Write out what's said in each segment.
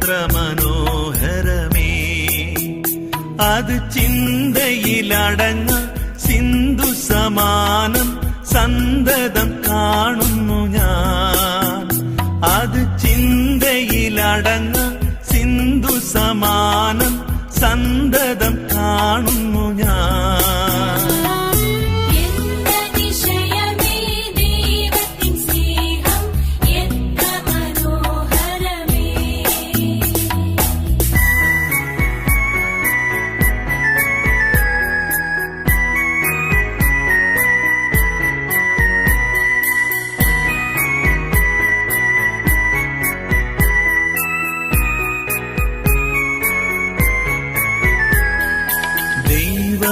എത്ര മനോഹരമേ, അത് ചിന്തയിലടങ്ങ സിന്ധു സമാനം സന്തതം കാണുന്നു ഞാൻ. അത് ചിന്തയിലടങ്ങ സിന്ധു സമാനം സന്തതം കാണുന്നു ഞാൻ.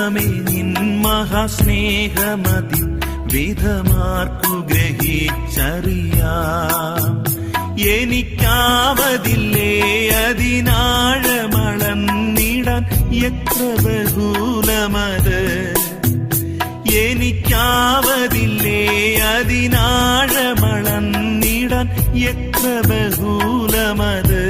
നിൻ മഹാസ്നേഹമതി വിധമാർക്കു ഗ്രഹിച്ചറിയാം. എനിക്കാവതില്ലേ അതിനാഴമളന്നിടാൻ എത്ര ബഹുലമത്. എനിക്കാവതില്ലേ അതിനാഴമളന്നിടാൻ എത്ര ബഹുലമത്.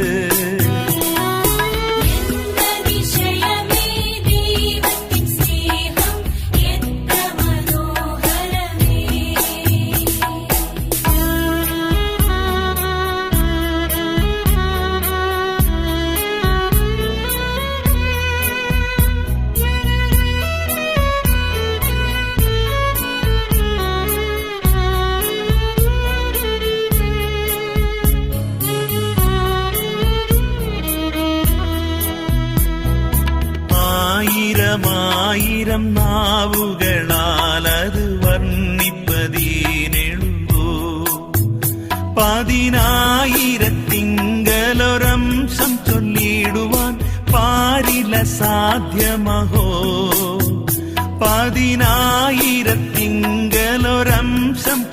ആയിരം നാവുകളാലത് വർണ്ണിപ്പതീനെഴുതൂ. 10,000 ചൊല്ലിടുവാൻ പാരില സാധ്യമഹോ. 10,000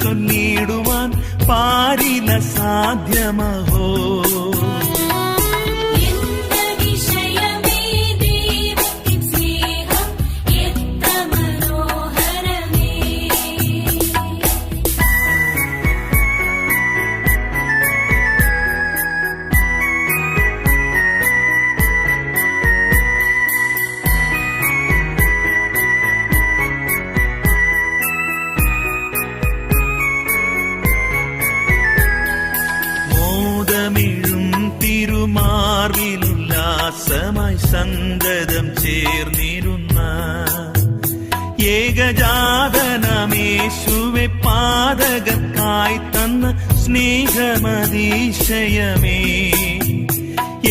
ചൊല്ലിടുവാൻ പാരില സാധ്യമഹോ. തിരുമാർവിലുല്ലാസമായി സന്തതം ചേർന്നിരുന്ന ഏകജാതനമേശുവെ പാതകർക്കായി തന്ന സ്നേഹമതിശയമേ.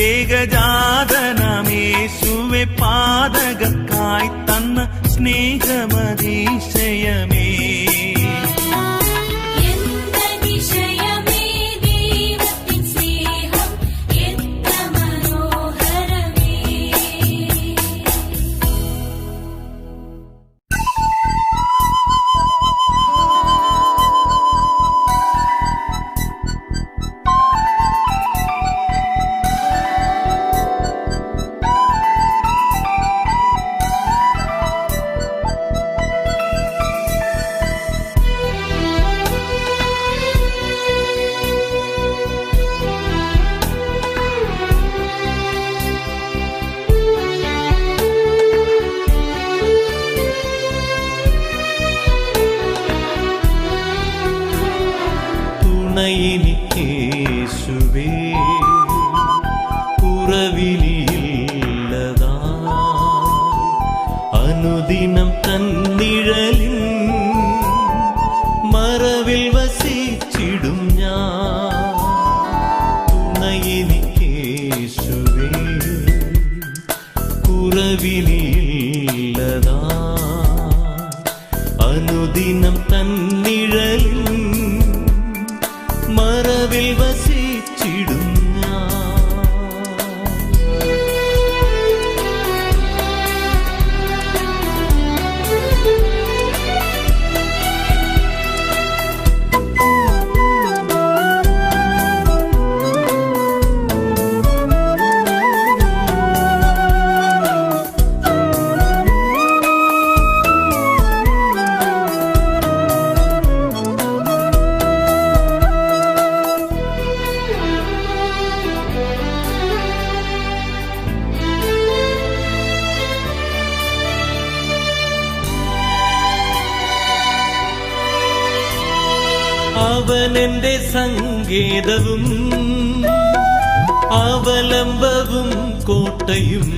ഏകജാതനമേശുവെ പാതകർക്കായി തന്ന സ്നേഹമതിശയമേ. അവനെന്റെ സങ്കേതവും അവലംബവും കോട്ടയും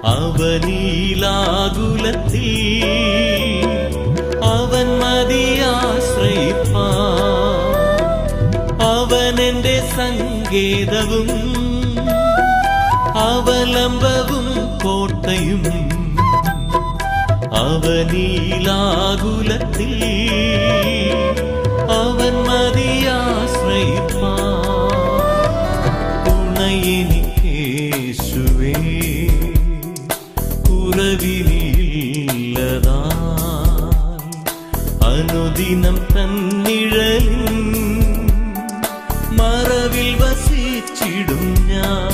അവനീലാകുലത്തിൽ അവൻ മതിയാശ്രയിപ്പാൻ. അവനെന്റെ സങ്കേതവും അവലംബവും കോട്ടയും അവനീലാകുലത്തിൽ അവൻ മതിയാശ്രയിപ്പാൻ. തുണയെനിക്കേശുവേ കുറവിനില്ലതാൻ. അനുദിനം തന്നിഴലിൻ മറവിൽ വസിച്ചിടും ഞാൻ.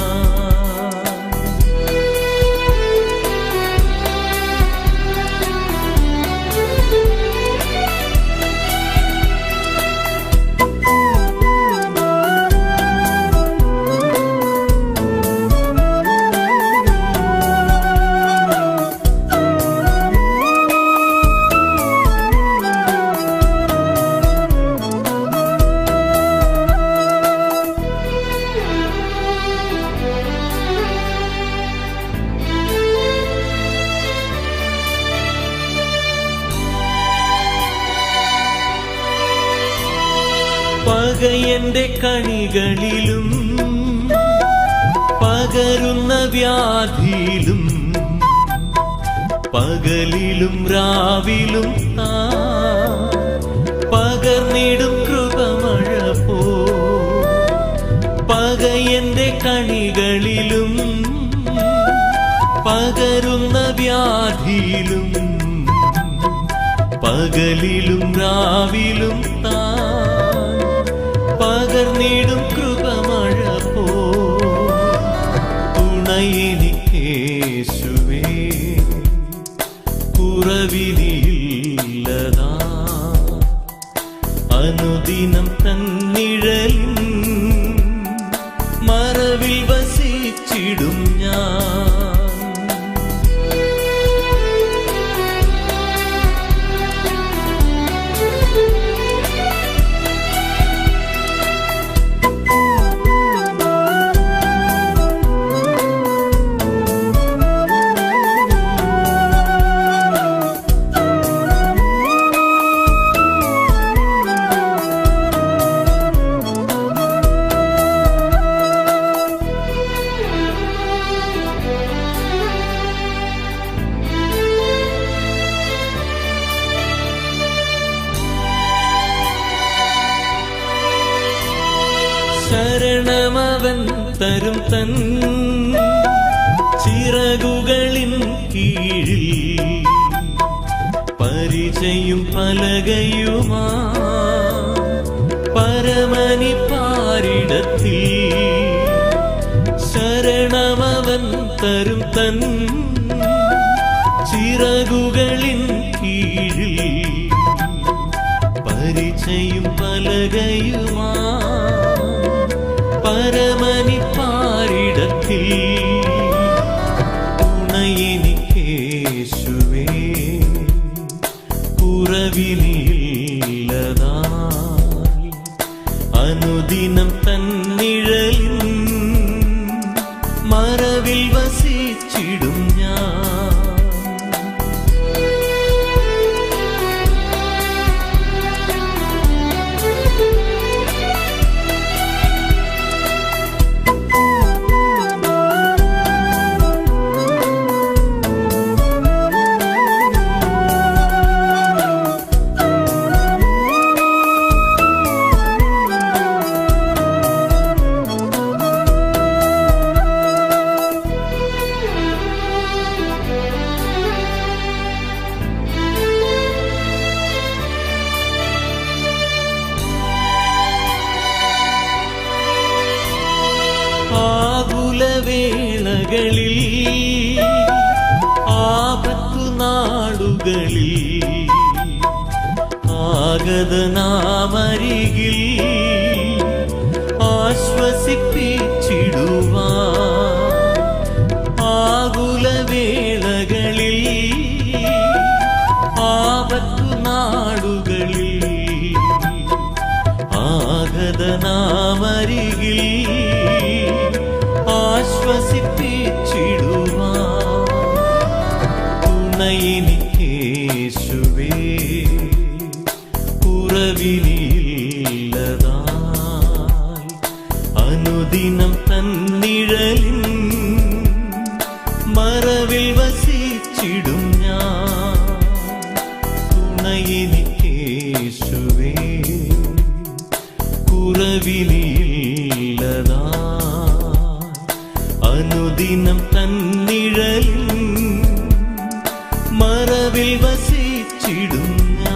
പകയന്റെ കണികളിലും പകരുന്ന വ്യാധിയിലും പകലിലും രാവിലും പകർന്നിടും കൃപമഴ പോ. പകയന്റെ കണികളിലും പകരുന്ന വ്യാധിയിലും പകലിലും രാവിലും പകർന്നിടും കൃപമഴ പോ. തുണയെനിക്കേശുവേ കുറവിനില്ലതാൻ. അനുദിനം തന്നിഴലിൻ മറവിൽ വസിച്ചിടും ഞാൻ. ശരണമവൻ തരും തൻ ചിറകുകളിൻ കീഴിൽ പരിചയും പലകയുമാ പരമനി പാരിടത്തിൽ. ശരണമവൻ തരും തൻ ചിറകുകളിൻ കീഴിൽ പരിചയും പലകയുമാ പരമനി പാരിടത്തിൽ. തുണയെനിക്കേശുവേ കുറവിനില്ലതാൻ. അനുദിനം തന്നിഴലിൻ മറവിൽ വസിച്ചിടും ഞാൻ. ആകുലവേളകളിൽ ആപത്തുനാളുകളിൽ ആഗതനാമരികിൽ ആശ്വസിപ്പിച്ചിടുവാൻ. ആകുലവേളകളിൽ ആപത്തുനാളുകളിൽ അരികിൽ ആശ്വസിപ്പിച്ചിടുവാൻ തുണയെനിക്കേശുവേ കുറവിനില്ലതായി അനുദിനം തന്നിഴലിൻ മറവിൽ വസിച്ചിടും ഞാൻ തുണയെനിക്കേശുവേ കുറവിനില്ലതായി അനുദിനം തന്നിഴലിൻ മറവിൽ വസിച്ചിടും ഞാൻ.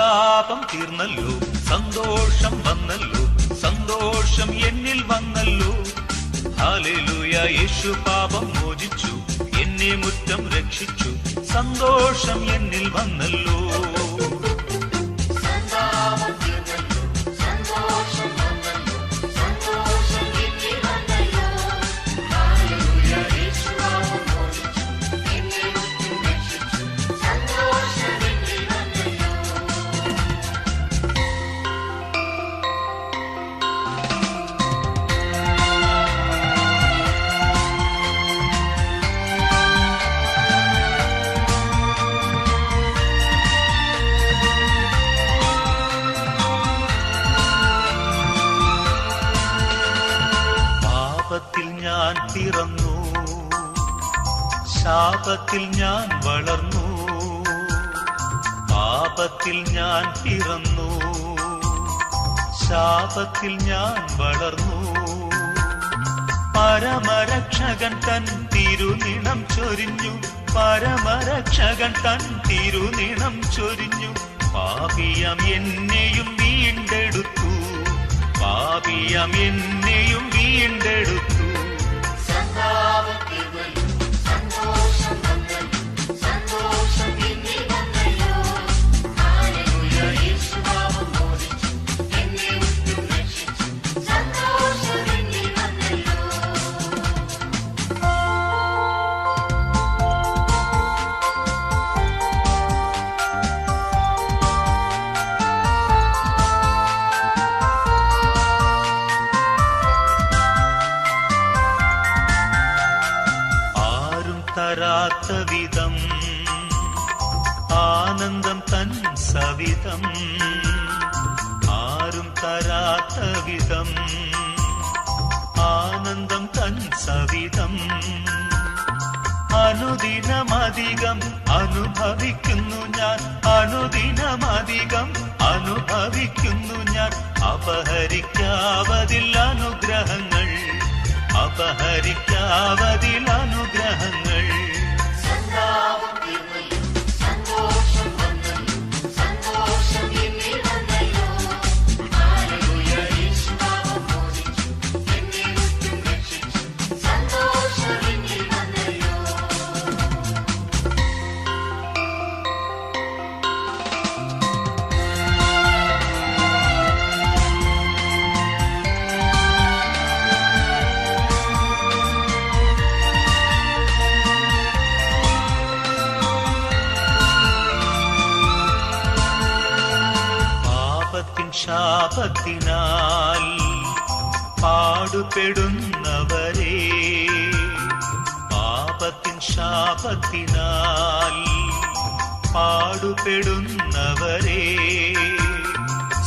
സന്താപം തീർന്നല്ലോ, സന്തോഷം വന്നല്ലോ, സന്തോഷം എന്നിൽ വന്നല്ലോ. ഹല്ലേലൂയ, യേശു പാപം മോചിച്ചു, എന്നെ മുറ്റം രക്ഷിച്ചു, സന്തോഷം എന്നിൽ വന്നല്ലോ. പാപത്തിൽ ഞാൻ പിറന്നു, ശാപത്തിൽ ഞാൻ വളർന്നു. പാപത്തിൽ ഞാൻ പിറന്നു, ശാപത്തിൽ ഞാൻ വളർന്നു. പരമരക്ഷകൻ തൻ തിരുനിണം ചൊരിഞ്ഞു, പരമരക്ഷകൻ തൻ തിരുനിണം ചൊരിഞ്ഞു. പാപിയാം എന്നെയും വീണ്ടെടുത്തു, പാപിയാം എന്നെയും വീണ്ടെടുത്തു. തരാത്ത വിധം ആനന്ദം തൻ സവിധം, ആരും തരാത്ത വിധം ആനന്ദം തൻ സവിധം. അനുദിനമധികം അനുഭവിക്കുന്നു ഞാൻ, അനുദിനമധികം അനുഭവിക്കുന്നു ഞാൻ. അപഹരിക്കാവതിൽ അനുഗ്രഹങ്ങൾ, അപഹരിക്കാവതിൽ അനുഗ്രഹങ്ങൾ. ശാപത്തിനാൽ പാടുപെടുന്നവരെ, പാപത്തിൻ ശാപത്തിനാൽ പാടുപെടുന്നവരെ,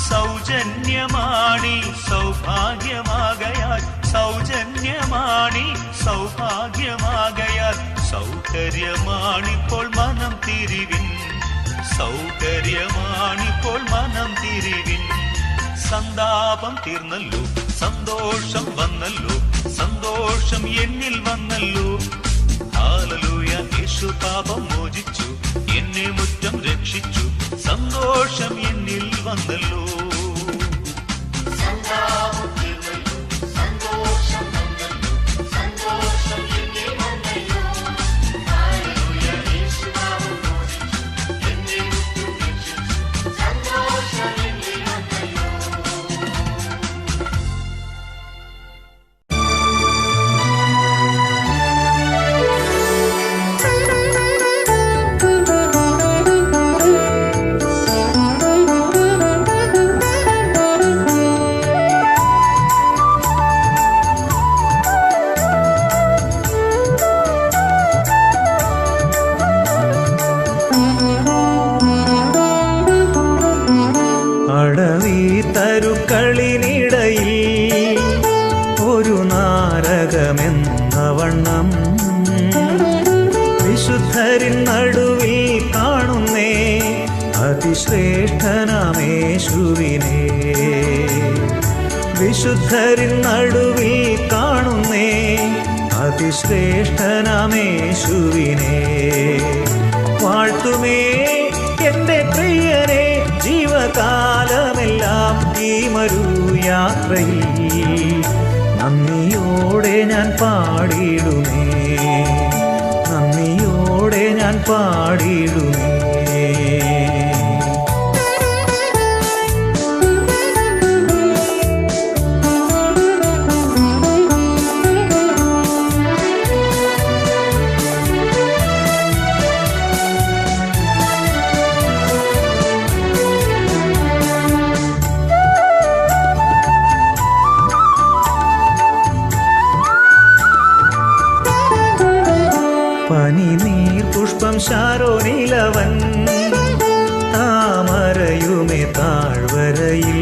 സൗജന്യമാണി സൗഭാഗ്യമാകയാൽ, സൗജന്യമാണി സൗഭാഗ്യമാകയാൽ. സൗകര്യമാണിപ്പോൾ മനം തിരിവിൻ, സൗകര്യമാണിപ്പോൾ മനം തിരിവിൻ. സന്താപം തീർന്നല്ലോ, സന്തോഷം വന്നല്ലോ, സന്തോഷം എന്നിൽ വന്നല്ലോ. ഹല്ലേലൂയ, യേശു പാപം മോചിച്ചു, എന്നെ മുറ്റം രക്ഷിച്ചു, സന്തോഷം എന്നിൽ വന്നല്ലോ. തരുക്കളിനിടയിൽ ഒരു നാരകമെന്ന വണ്ണം വിശുദ്ധരിൻ നടുവിൽ കാണുന്നേ അതിശ്രേഷ്ഠനാമേശുവിനെ. വിശുദ്ധരിൻ നടുവിൽ കാണുന്നേ അതിശ്രേഷ്ഠനാമേശുവിനെ. വാഴ്ത്തുമേ എന്റെ പ്രിയനെ, ജീവ ജീവകാലമെല്ലാം ഈ മരുയാത്രയിൽ നന്ദിയോടെ ഞാൻ പാടിയിടുമേ, നന്ദിയോടെ ഞാൻ പാടിയിടുമേ. പനിനീർ പുഷ്പം ശാരോനിലവൻ താമരയുമേ താഴ്വരയിൽ,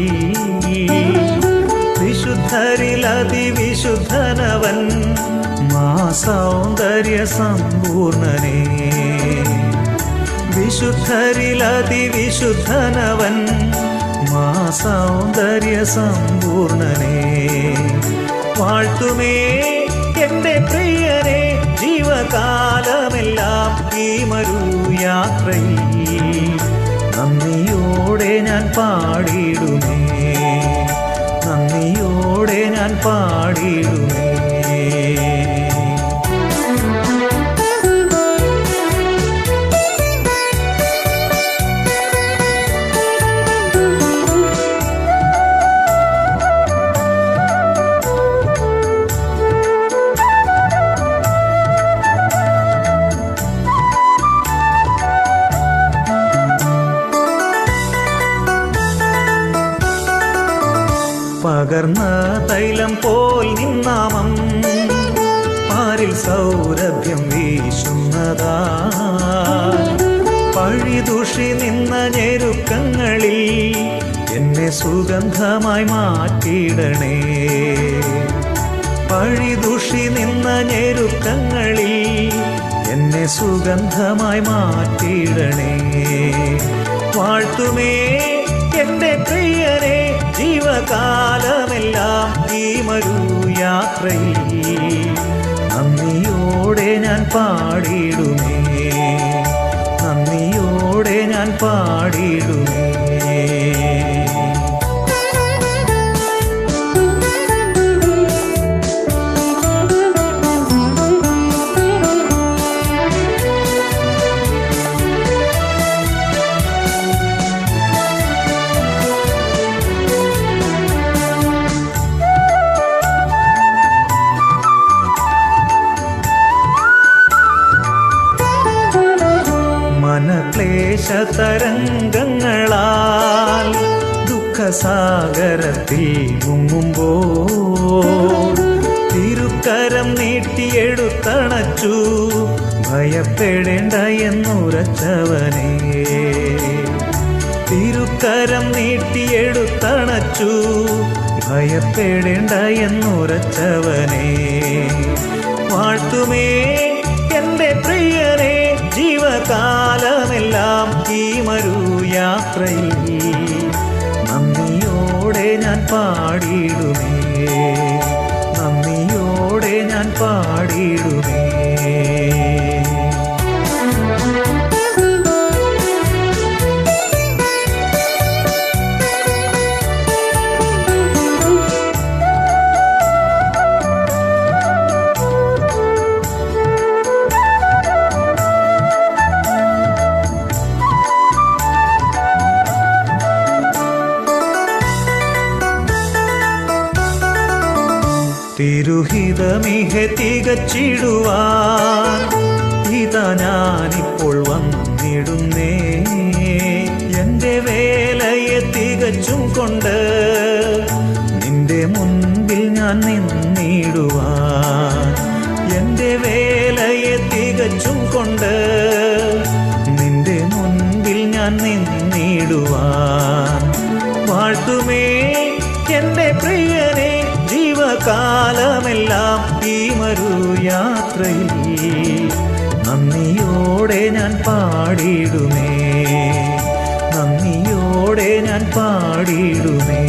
വിശുദ്ധരിൽ അതിവിശുദ്ധനവൻ മാ സൗന്ദര്യ സമ്പൂർണനേ, വിശുദ്ധരിൽ അതിവിശുദ്ധനവൻ മാ സൗന്ദര്യ സമ്പൂർണനേ. വാഴ്ത്തുമേ എന്റെ പ്രിയനെ ജീവകാലമെല്ലാം ഈ മരുയാത്രയിൽ നന്ദിയോടെ ഞാൻ പാടിയിടുമേ, നന്ദിയോടെ ഞാൻ പാടിയിടുമേ. പകർന്ന തൈലം പോൽ നിന്നാമം പാരിൽ സൗരഭ്യം വീശുന്നതാ, പഴിദൂഷി നിന്ന ഞെരുക്കങ്ങളിൽ എന്നെ സുഗന്ധമായി മാറ്റിയിടണേ, പഴിദൂഷി നിന്ന ഞെരുക്കങ്ങളിൽ എന്നെ സുഗന്ധമായി മാറ്റിയിടണേ. വാഴ്ത്തുമേ എന്റെ പ്രിയനെ ജീവകാലമെല്ലാം ഈ മരുയാത്രയിൽ നന്ദിയോടെ ഞാൻ പാടിയിടുമേ, നന്ദിയോടെ ഞാൻ പാടിയിടുമേ. മനക്ലേശതരംഗങ്ങളാൽ ദുഃഖസാഗരത്തിൽ മുങ്ങുമ്പോൾ തിരുക്കരം നീട്ടിയെടുത്തണച്ചു ഭയപ്പെടേണ്ട എന്നുരച്ചവനേ, തിരുക്കരം നീട്ടിയെടുത്തണച്ചു ഭയപ്പെടേണ്ട എന്നുരച്ചവനേ. വാഴ്ത്തുമേ എന്റെ പ്രിയനെ ജീവകാലമെല്ലാം ഈ മരുയാത്രയിൽ നന്ദിയോടെ ഞാൻ പാടിയിടുമേ, നന്ദിയോടെ ഞാൻ പാടിയിടുമേ. തിരുഹിതമിഹ തികച്ചിടുവാൻ ഇതാ ഞാനിപ്പോൾ വന്നിടുന്നേ, എൻ്റെ വേലയെ തികച്ചും കൊണ്ട് നിന്റെ മുൻപിൽ ഞാൻ നിന്നിടുവാൻ, എൻ്റെ വേലയെ തികച്ചും കൊണ്ട് നിന്റെ മുൻപിൽ ഞാൻ നിന്നിടുവാൻ. വാഴ്ത്തുമേ എന്റെ പ്രിയനെ ജീവകാലമെല്ലാം ഈ മരുയാത്രയിൽ നന്ദിയോടെ ഞാൻ പാടിയിടുമേ, നന്ദിയോടെ ഞാൻ പാടിയിടുമേ.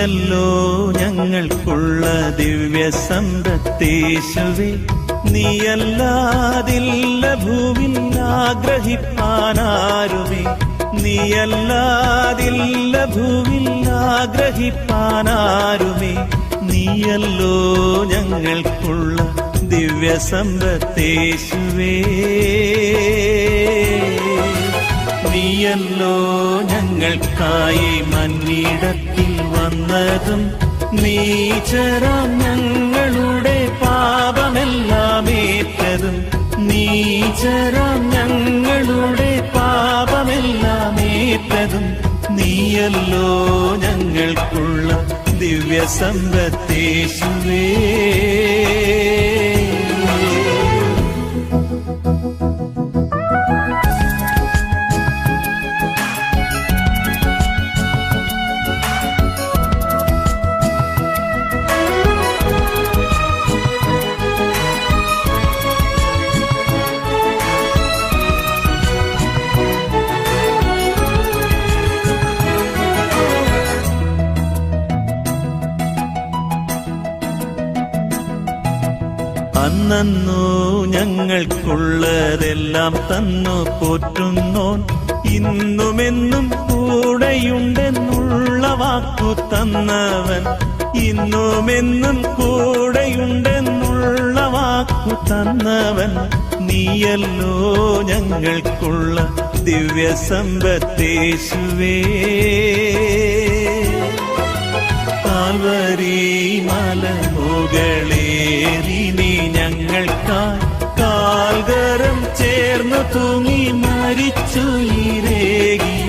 നീയല്ലോ ഞങ്ങൾക്കുള്ള ദിവ്യ സമ്പത്തേശുവേ, നീയല്ലാതില്ല ഭൂവിൽ ആഗ്രഹിപ്പാനാരുമേ, നീയല്ലാതില്ല ഭൂവിൽ ആഗ്രഹിപ്പാനാരുമേ, നീയല്ലോ ഞങ്ങൾക്കുള്ള ദിവ്യ സമ്പത്തേശുവേ. നീയല്ലോ ഞങ്ങൾക്കായി മന്നിടത്തിൽ വന്നതും, നീചരാം ഞങ്ങളുടെ പാപമെല്ലാം ഏറ്റതും, നീചരാം ഞങ്ങളുടെ പാപമെല്ലാം ഏറ്റതും, നീയല്ലോ ഞങ്ങൾക്കുള്ള ദിവ്യ സമ്പത്തേശുവേ. അന്നോ ഞങ്ങൾക്കുള്ളതെല്ലാം തന്നു പോറ്റുന്നോൻ, ഇന്നുമെന്നും കൂടെയുണ്ടെന്നുള്ള വാക്കു തന്നവൻ, ഇന്നുമെന്നും കൂടെയുണ്ടെന്നുള്ള വാക്കു തന്നവൻ, നീയല്ലോ ഞങ്ങൾക്കുള്ള ദിവ്യ സമ്പത്തേശുവേ. കാൽവരി മലമുകളേറി നീ ഞങ്ങൾക്കായി കാൽകരം ചേർന്നു തൂങ്ങി മരിച്ചുയിരേകിയ,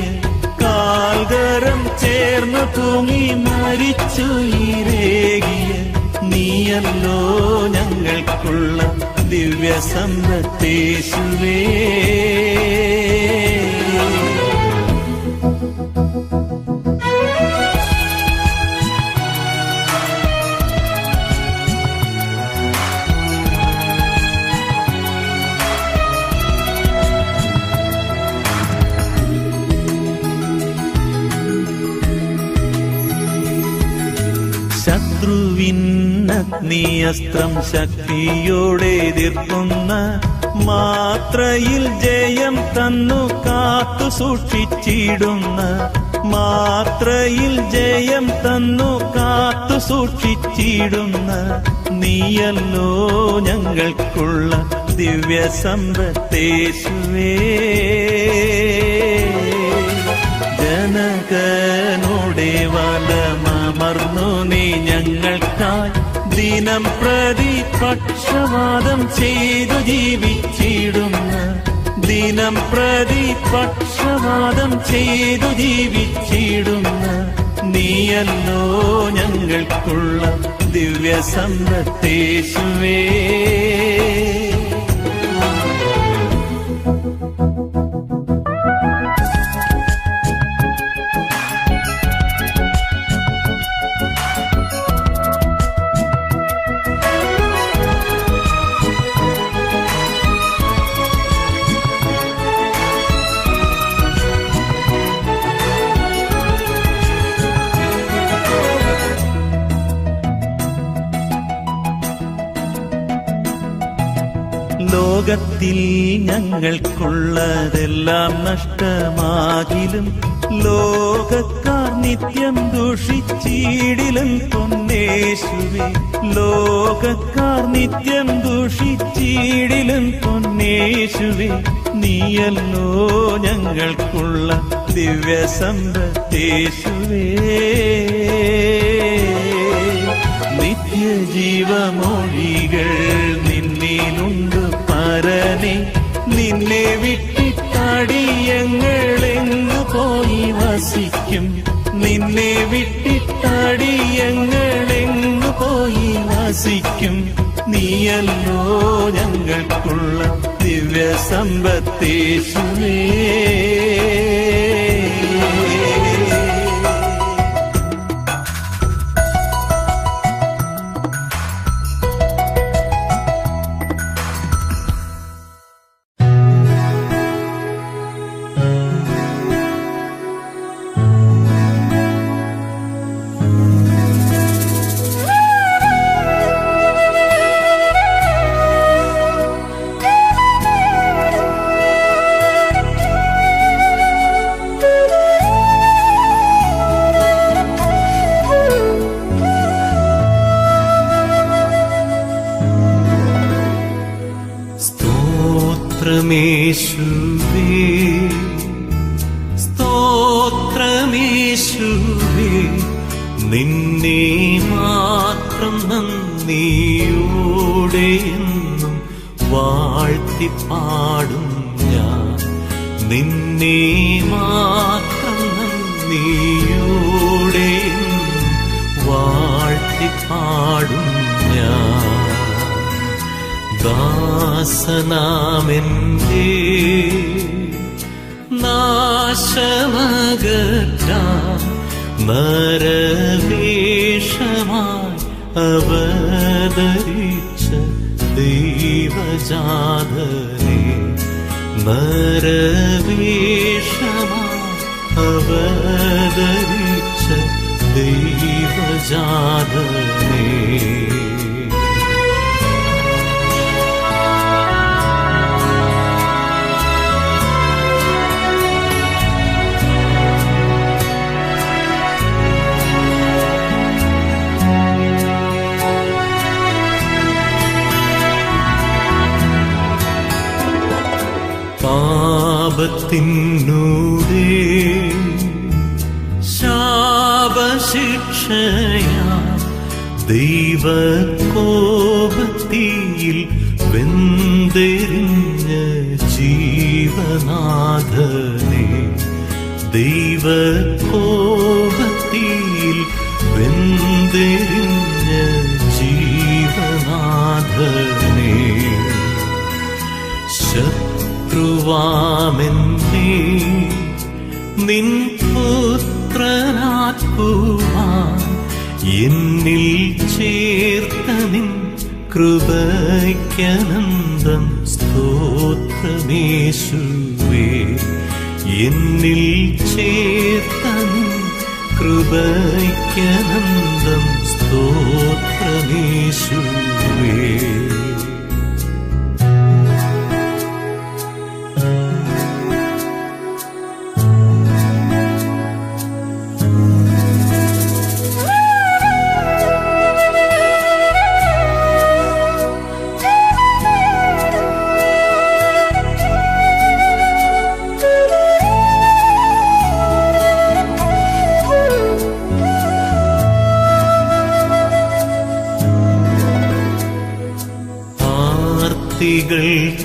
കാൽകരം ചേർന്നു തൂങ്ങി മരിച്ചുയിരേകിയ, നീയല്ലോ ഞങ്ങൾക്കുള്ള ദിവ്യ സമ്പത്തേശുവേ. ശത്രുവിന്നഗ്നിയസ്ത്രം ശക്തിയോടെ എതിർക്കുന്ന മാത്രയിൽ ജയം തന്നു കാത്തു സൂക്ഷിച്ചിടുന്ന, മാത്രയിൽ ജയം തന്നു കാത്തു സൂക്ഷിച്ചിടുന്ന, നീയല്ലോ ഞങ്ങൾക്കുള്ള ദിവ്യ സമ്പത്തേശുവേ. ജനകനോടെ വലമർന്നു നീ ഞങ്ങൾക്കായി ദിനം പ്രതി പക്ഷവാദം ചെയ്തു ജീവിച്ചിടുന്ന, ദിനം പ്രതി പക്ഷവാദം ചെയ്തു ജീവിച്ചിടുന്ന, നീയല്ലോ ഞങ്ങൾക്കുള്ള ദിവ്യ സമ്പത്തേശുവേ. ലോകത്തിൽ ഞങ്ങൾക്കുള്ളതെല്ലാം നഷ്ടമാകിലും, ലോകക്കാർ നിത്യം ദൂഷിച്ചിടിലും പൊന്നേശുവേ, ലോകക്കാർ നിത്യം ദൂഷിച്ചിടിലും പൊന്നേശുവേ, നീയല്ലോ ഞങ്ങൾക്കുള്ള ദിവ്യ സമ്പത്തേശുവേ. നിത്യജീവമൊഴികൾ നിന്നിലുണ്ട് പരനെ, നിന്നെ വിട്ടിട്ടടിയങ്ങളെങ്ങു പോയി വസിക്കും, നിന്നെ വിട്ടിട്ടടിയങ്ങളെങ്ങു പോയി വസിക്കും, നീയല്ലോ ഞങ്ങൾക്കുള്ള ദിവ്യ സമ്പത്തേശുവേ. നിന്നെ മാത്രം നന്ദിയോടെ എന്നും വാഴ്ത്തിപ്പാടും ഞാൻ. നിന്നെ മാത്രം നന്ദിയോടെ എന്നും വാഴ്ത്തിപ്പാടും ഞാൻ. ദാസനാമെന്റെ നാശമകറ്റാൻ നരവേഷമായി അവതരിച്ച ദൈവജാതനെ, നരവേഷമായി അവതരിച്ച ദൈവജാതനെ. പാപത്തിനൂടെ ശാപശിക്ഷയാ ദൈവകോപത്തിയിൽ വെന്തെരിഞ്ഞ ജീവനാഥനെ, ദൈവകോപത്തിയിൽ വെന്തെരിഞ്ഞ ജീവനാഥനെ. ശത്രുവാമെന്നെ നിൻ പുത്രനാക്കുവാൻ എന്നിൽ ചേർത്ത നിൻ കൃപയ്ക്കനന്തം സ്തോത്രമേശുവേ. എന്നിൽ ചേർത്ത നിൻ കൃപയ്ക്കനന്തം സ്തോത്രമേശുവേ.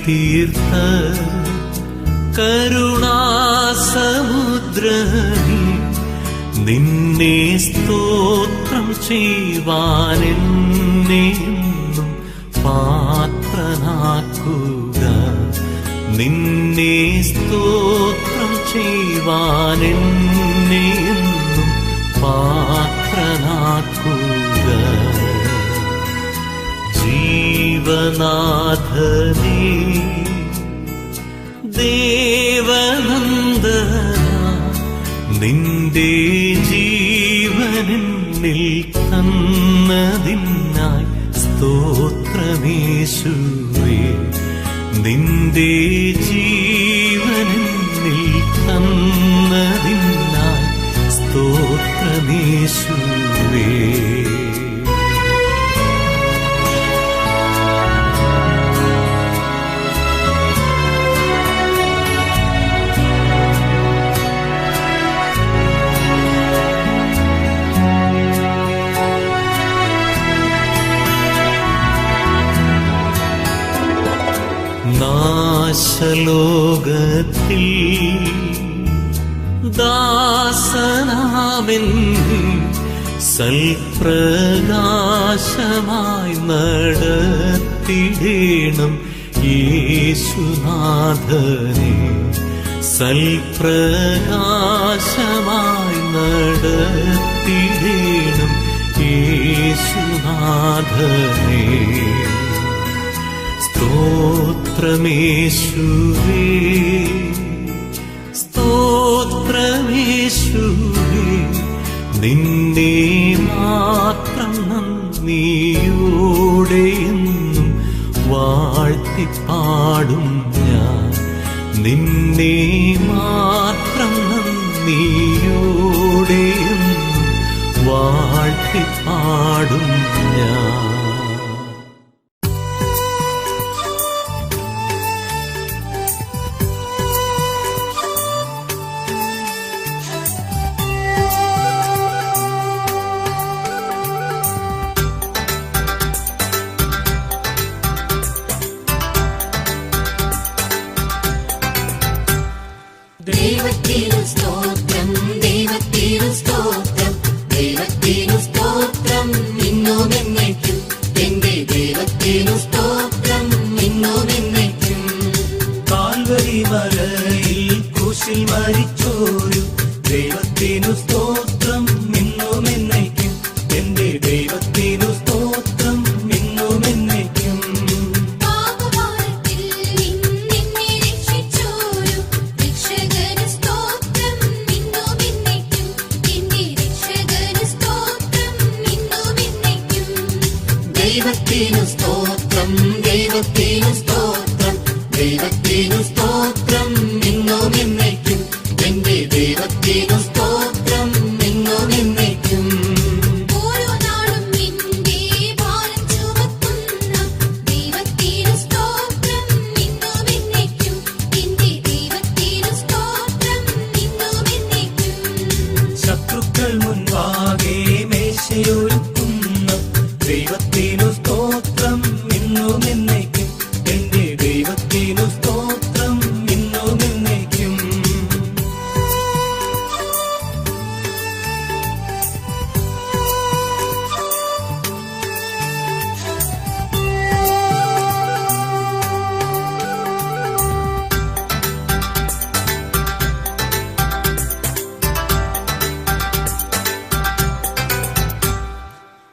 തീർത്ത കരുണാസമുദ്രമേ, നിന്നെ സ്തോത്രം ചെയ്യുവാൻ എന്നെന്നും പാത്രനാക്കുക. നിന്നെ സ്തോത്രം ചെയ്യുവാൻ എന്നെന്നും പാത്രനാക്കുക. ജീവനാഥനേ ദേവനന്ദന, നിന്റെ ജീവനെന്നിൽ തന്നതിനായി സ്തോത്രമേശുവേ. നിന്റെ ജീവനെന്നിൽ തന്നതിനായി സ്തോത്രമേശുവേ. നാശലോകത്തിൽ ദാസനാമെന്നെ സൽപ്രകാശമായി നടത്തിടേണം യേശുനാഥനെ. സൽപ്രകാശമായി നടത്തിടേണം യേശുനാഥനെ. സ്തോത്രമേശുവേ, സ്തോത്രമേശുവേ, നിന്നെ മാത്രം നന്ദിയോടെ എന്നും വാഴ്ത്തിപ്പാടും ഞാൻ. നിന്നെ മാത്രം നന്ദിയോടെ എന്നും വാഴ്ത്തിപ്പാടും ഞാൻ. ദൈവത്തിനു സ്തോത്രം, ദൈവത്തിനു സ്തോത്രം, ദൈവത്തിനു സ്തോത്രം ഇന്നും എന്നേക്കും. എന്റെ ദൈവത്തിനു സ്തോത്രം ഇന്നും എന്നേക്കും. കാൽവരി മലയിൽ ക്രൂശിൽ മരിച്ചോരു ദൈവത്തിനു സ്തോത്രം ഇന്നും എന്നേക്കും. എന്റെ ദൈവത്തിനു സ്തോത്രം ഇന്നും എന്നേക്കും. പാപഭാരത്തിൽ നിന്നെന്നെ രക്ഷിച്ചോരു രക്ഷകന് സ്തോത്രം ഇന്നും എന്നേക്കും. എന്റെ രക്ഷകന് സ്തോത്രം ഇന്നും എന്നേക്കും. ദൈവത്തിനു സ്തോത്രം, ദൈവത്തിനു സ്തോത്രം, ദൈവത്തിനു സ്തോത്രം ഇന്നും എന്നേക്കും. എന്റെ ദൈവത്തിനു സ്തോത്രം ഇന്നും എന്നേക്കും. ഓരോ നാളും നിന്റെ ഭാരം ചുമക്കുന്ന ദൈവത്തിനു സ്തോത്രം ഇന്നും എന്നേക്കും. എന്റെ ദൈവത്തിനു സ്തോത്രം ഇന്നും എന്നേക്കും. ശത്രുക്കൾ മുൻപാകെ മേശയൊരുക്കുന്ന ദൈവത്തിനു സ്തോത്രം ഇന്നും എന്നേക്കും. എന്റെ ദൈവത്തിനു സ്തോത്രം ഇന്നും എന്നേക്കും.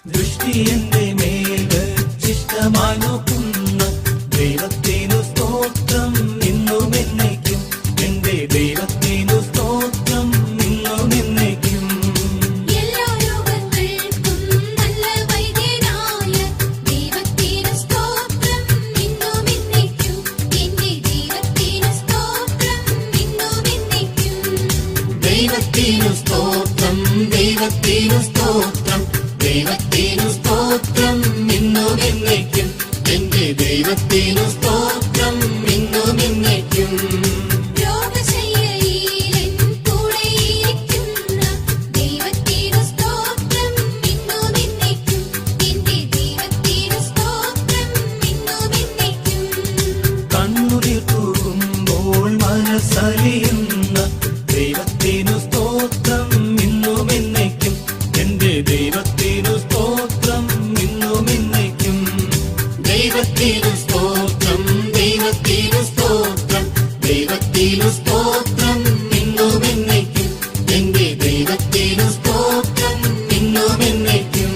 ദൃഷ്ടി എന്റെ മേൽ വെച്ചിഷ്ടമായി നോക്കുന്ന ദൈവത്തിനു സ്തോത്രം ഇന്നും എന്നേക്കും. എന്റെ ദൈവത്തിനു സ്തോത്രം ഇന്നും എന്നേക്കും. എല്ലാ രോഗങ്ങൾക്കും നല്ല വൈദ്യനായ ദൈവത്തിനു സ്തോത്രം ഇന്നും എന്നേക്കും. എന്റെ ദൈവത്തിനു സ്തോത്രം ഇന്നും എന്നേക്കും. ദൈവത്തിനു സ്തോത്രം, ദൈവത്തിനു സ്തോത്രം, ദൈവത്തിനു സ്തോത്രം ഇന്നും എന്നേക്കും. എന്റെ ദൈവത്തിനു സ്തോത്രം ഇന്നും എന്നേക്കും. രോഗശയ്യയിൽ എൻ കൂടെയിരിക്കുന്ന ദൈവത്തിനു സ്തോത്രം ഇന്നും എന്നേക്കും. എന്റെ ദൈവത്തിനു സ്തോത്രം ഇന്നും എന്നേക്കും. കണ്ണുനീർ തൂകുമ്പോൾ മനസ്സലിയുന്ന ദൈവത്തിനു സ്തോത്രം ഇന്നും എന്നേക്കും. എന്റെ ദൈവത്തിനു സ്തോത്രം ഇന്നും എന്നേക്കും. ദൈവത്തിനു സ്തോത്രം, ദൈവത്തിനു സ്തോത്രം, ദൈവത്തിനു സ്തോത്രം ഇന്നും എന്നേക്കും. എന്റെ ദൈവത്തിനു സ്തോത്രം ഇന്നും എന്നേക്കും.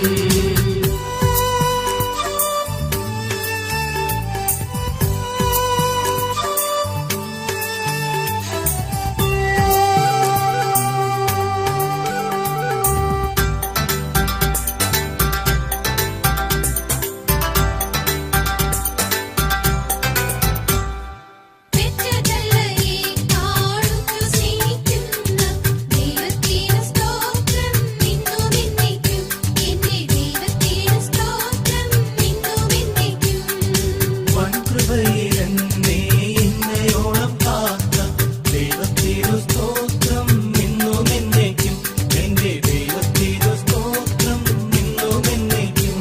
പെറ്റതല്ലയെ കാണുന്നു സ്നേഹിക്കുന്ന ദൈവത്തിനു സ്തോത്രം ഇന്നും എന്നേക്കും. എന്റെ ദൈവത്തിനു സ്തോത്രം ഇന്നും എന്നേക്കും. വൻകൃപയിൽ എന്നെ ഇന്നയോളം കാത്ത ദൈവത്തിനു സ്തോത്രം ഇന്നും എന്നേക്കും. എന്റെ ദൈവത്തിനു സ്തോത്രം ഇന്നും എന്നേക്കും.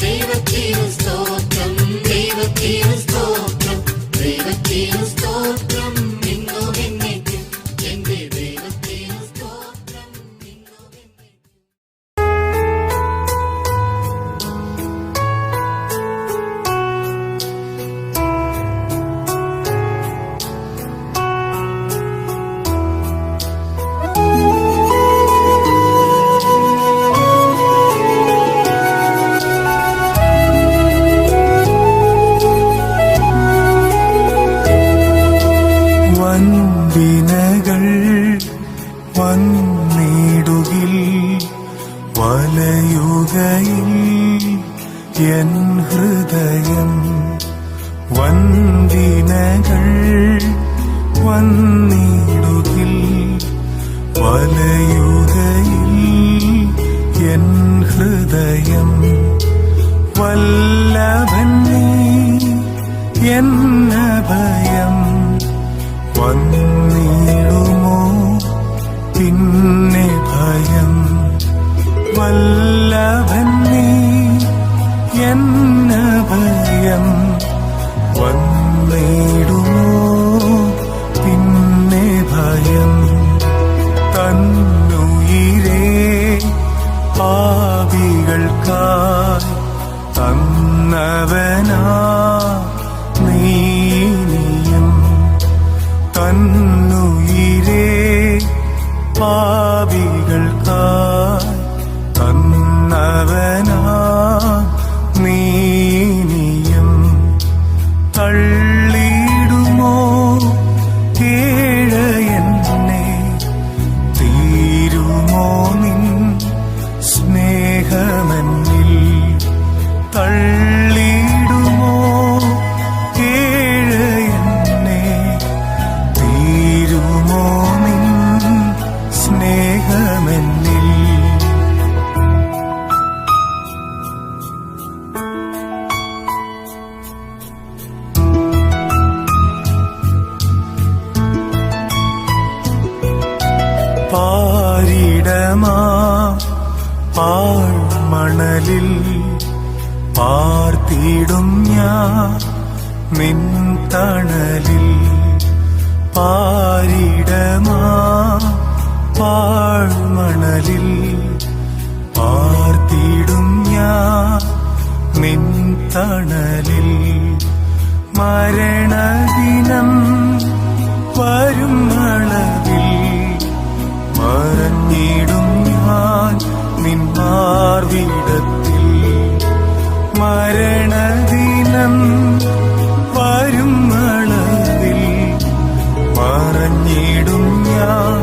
ദൈവത്തിനു സ്തോത്രം, ദൈവത്തിനു സ്തോത്രം, ദൈവത്തിനു സ്തോത്രം ഇന്നും എന്നേക്കും. എന്റെ ദൈവത്തിനു സ്തോത്രം ഇന്നും എന്നേക്കും. വൻവിനകൾ വന്നിടുകിൽ വലയുകയിൽ എൻ ഹൃദയം. വൻവിനകൾ വന്നിടുകിൽ വലയുകയിൽ എൻ ഹൃദയം. വല്ലഭൻ നീ എന്ന ഭയം വന്നിടുമോ പിന്നെ ഭയം. വല്ലഭൻ നീ എന്ന ഭയം വന്നിടുമോ പിന്നെ ഭയം. പാരിടമാ പാഴ്മണലിൽ പാർത്തിടും ഞാൻ നിൻ തണലിൽ. പാരിടമാ പാഴ്മണലിൽ പാർത്തിടും ഞാൻ നിൻ തണലിൽ. മരണദിനം വരും അളവിൽ മറഞ്ഞിടും ഞാൻ നിൻ മാർവിടത്തിൽ. മരണദിനം വരും അളവിൽ മറഞ്ഞിടും ഞാൻ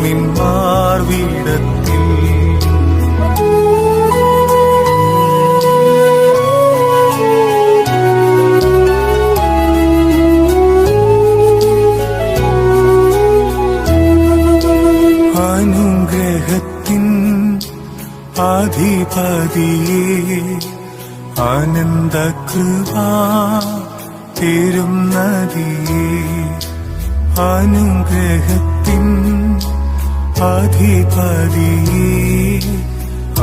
നിൻ മാർവിടത്തിൽ. അനുഗ്രഹത്തിൻ അധിപതിയെ ആനന്ദകൃപാ തിരുനദിയെ. അനുഗ്രഹത്തിൻ അധിപതിയെ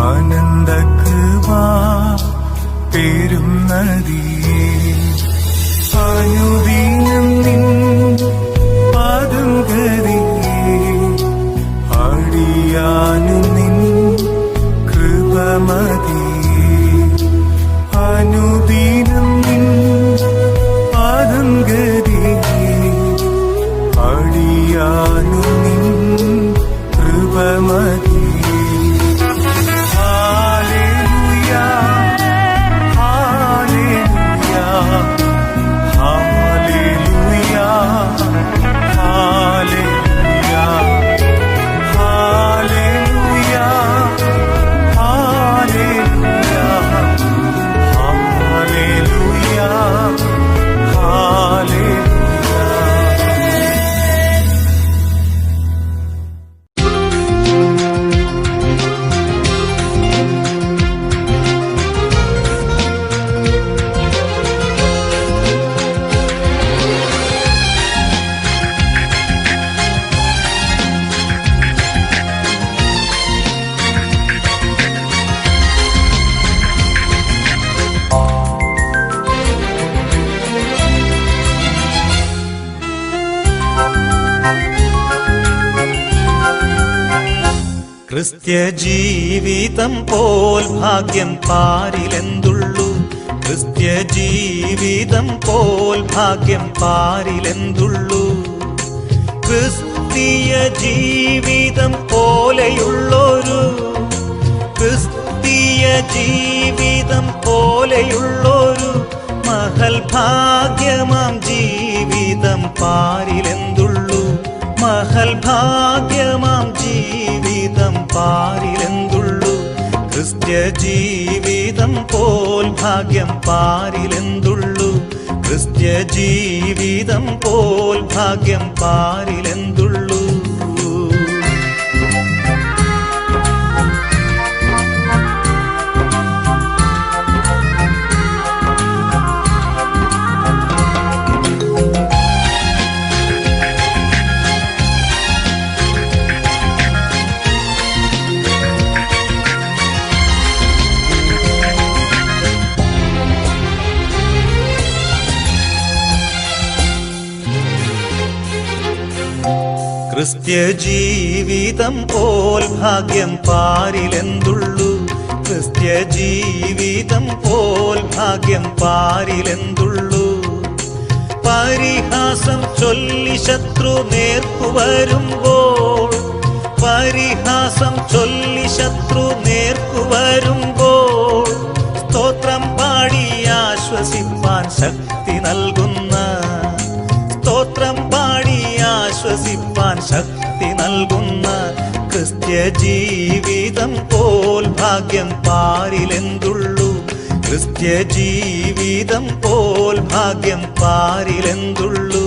ആനന്ദകൃപാ തിരുനദിയെ. അനുദിനം നിൻ പാദം ഗതിയെ അടിയാനും നിൻ കൃപമതിയെ. അനുദിനം നിൻ പാദം ഗതിയെ അടിയാനും നിൻ കൃപമതിയെ. Hallelujah hallelujah hallelujah hallelujah hallelujah hallelujah hallelujah. ക്രിസ്ത്യ ജീവിതം പോൽ ഭാഗ്യം പാരിലെന്തുള്ളൂ. ക്രിസ്ത്യ ജീവിതം പോൽ ഭാഗ്യം പാരിലെന്തുള്ളൂ. ക്രിസ്തീയ ജീവിതം പോലെയുള്ളൊരു ക്രിസ്തീയ ജീവിതം പോലെയുള്ളൊരു മഹൽ ഭാഗ്യമാം ജീവിതം പാരിലെന്തുള്ളൂ. മഹൽ ഭാഗ്യമാം ജീവിതം പാരിലെന്തുള്ളൂ. ക്രിസ്ത്യ ജീവിതം പോൽ ഭാഗ്യം പാരിലെന്തുള്ളൂ. ക്രിസ്ത്യ ജീവിതം പോൽ ഭാഗ്യം പാരിലെന്തുള്ളൂ. ക്രിസ്ത്യ ജീവിതം പോൽ ഭാഗ്യം പാരിലെന്തുള്ളൂ. ക്രിസ്ത്യ ജീവിതം പോൽ ഭാഗ്യം പാരിലെന്തുള്ളൂ. പരിഹാസം ചൊല്ലി ശത്രു നേർക്കു വരുമ്പോൾ പരിഹാസം ചൊല്ലി ശത്രു നേർക്കു വരുമ്പോൾ സ്തോത്രം പാടി ആശ്വസിപ്പാൻ ശക്തി നൽകുന്ന സ്തോത്രം പാടി ആശ്വസിപ്പാൻ ശക്തി നൽകുന്ന ക്രിസ്ത്യ ജീവിതം പോൽ ഭാഗ്യം പാരിലെന്തുള്ളൂ. ക്രിസ്ത്യ ജീവിതം പോൽ ഭാഗ്യം പാരിലെന്തുള്ളൂ.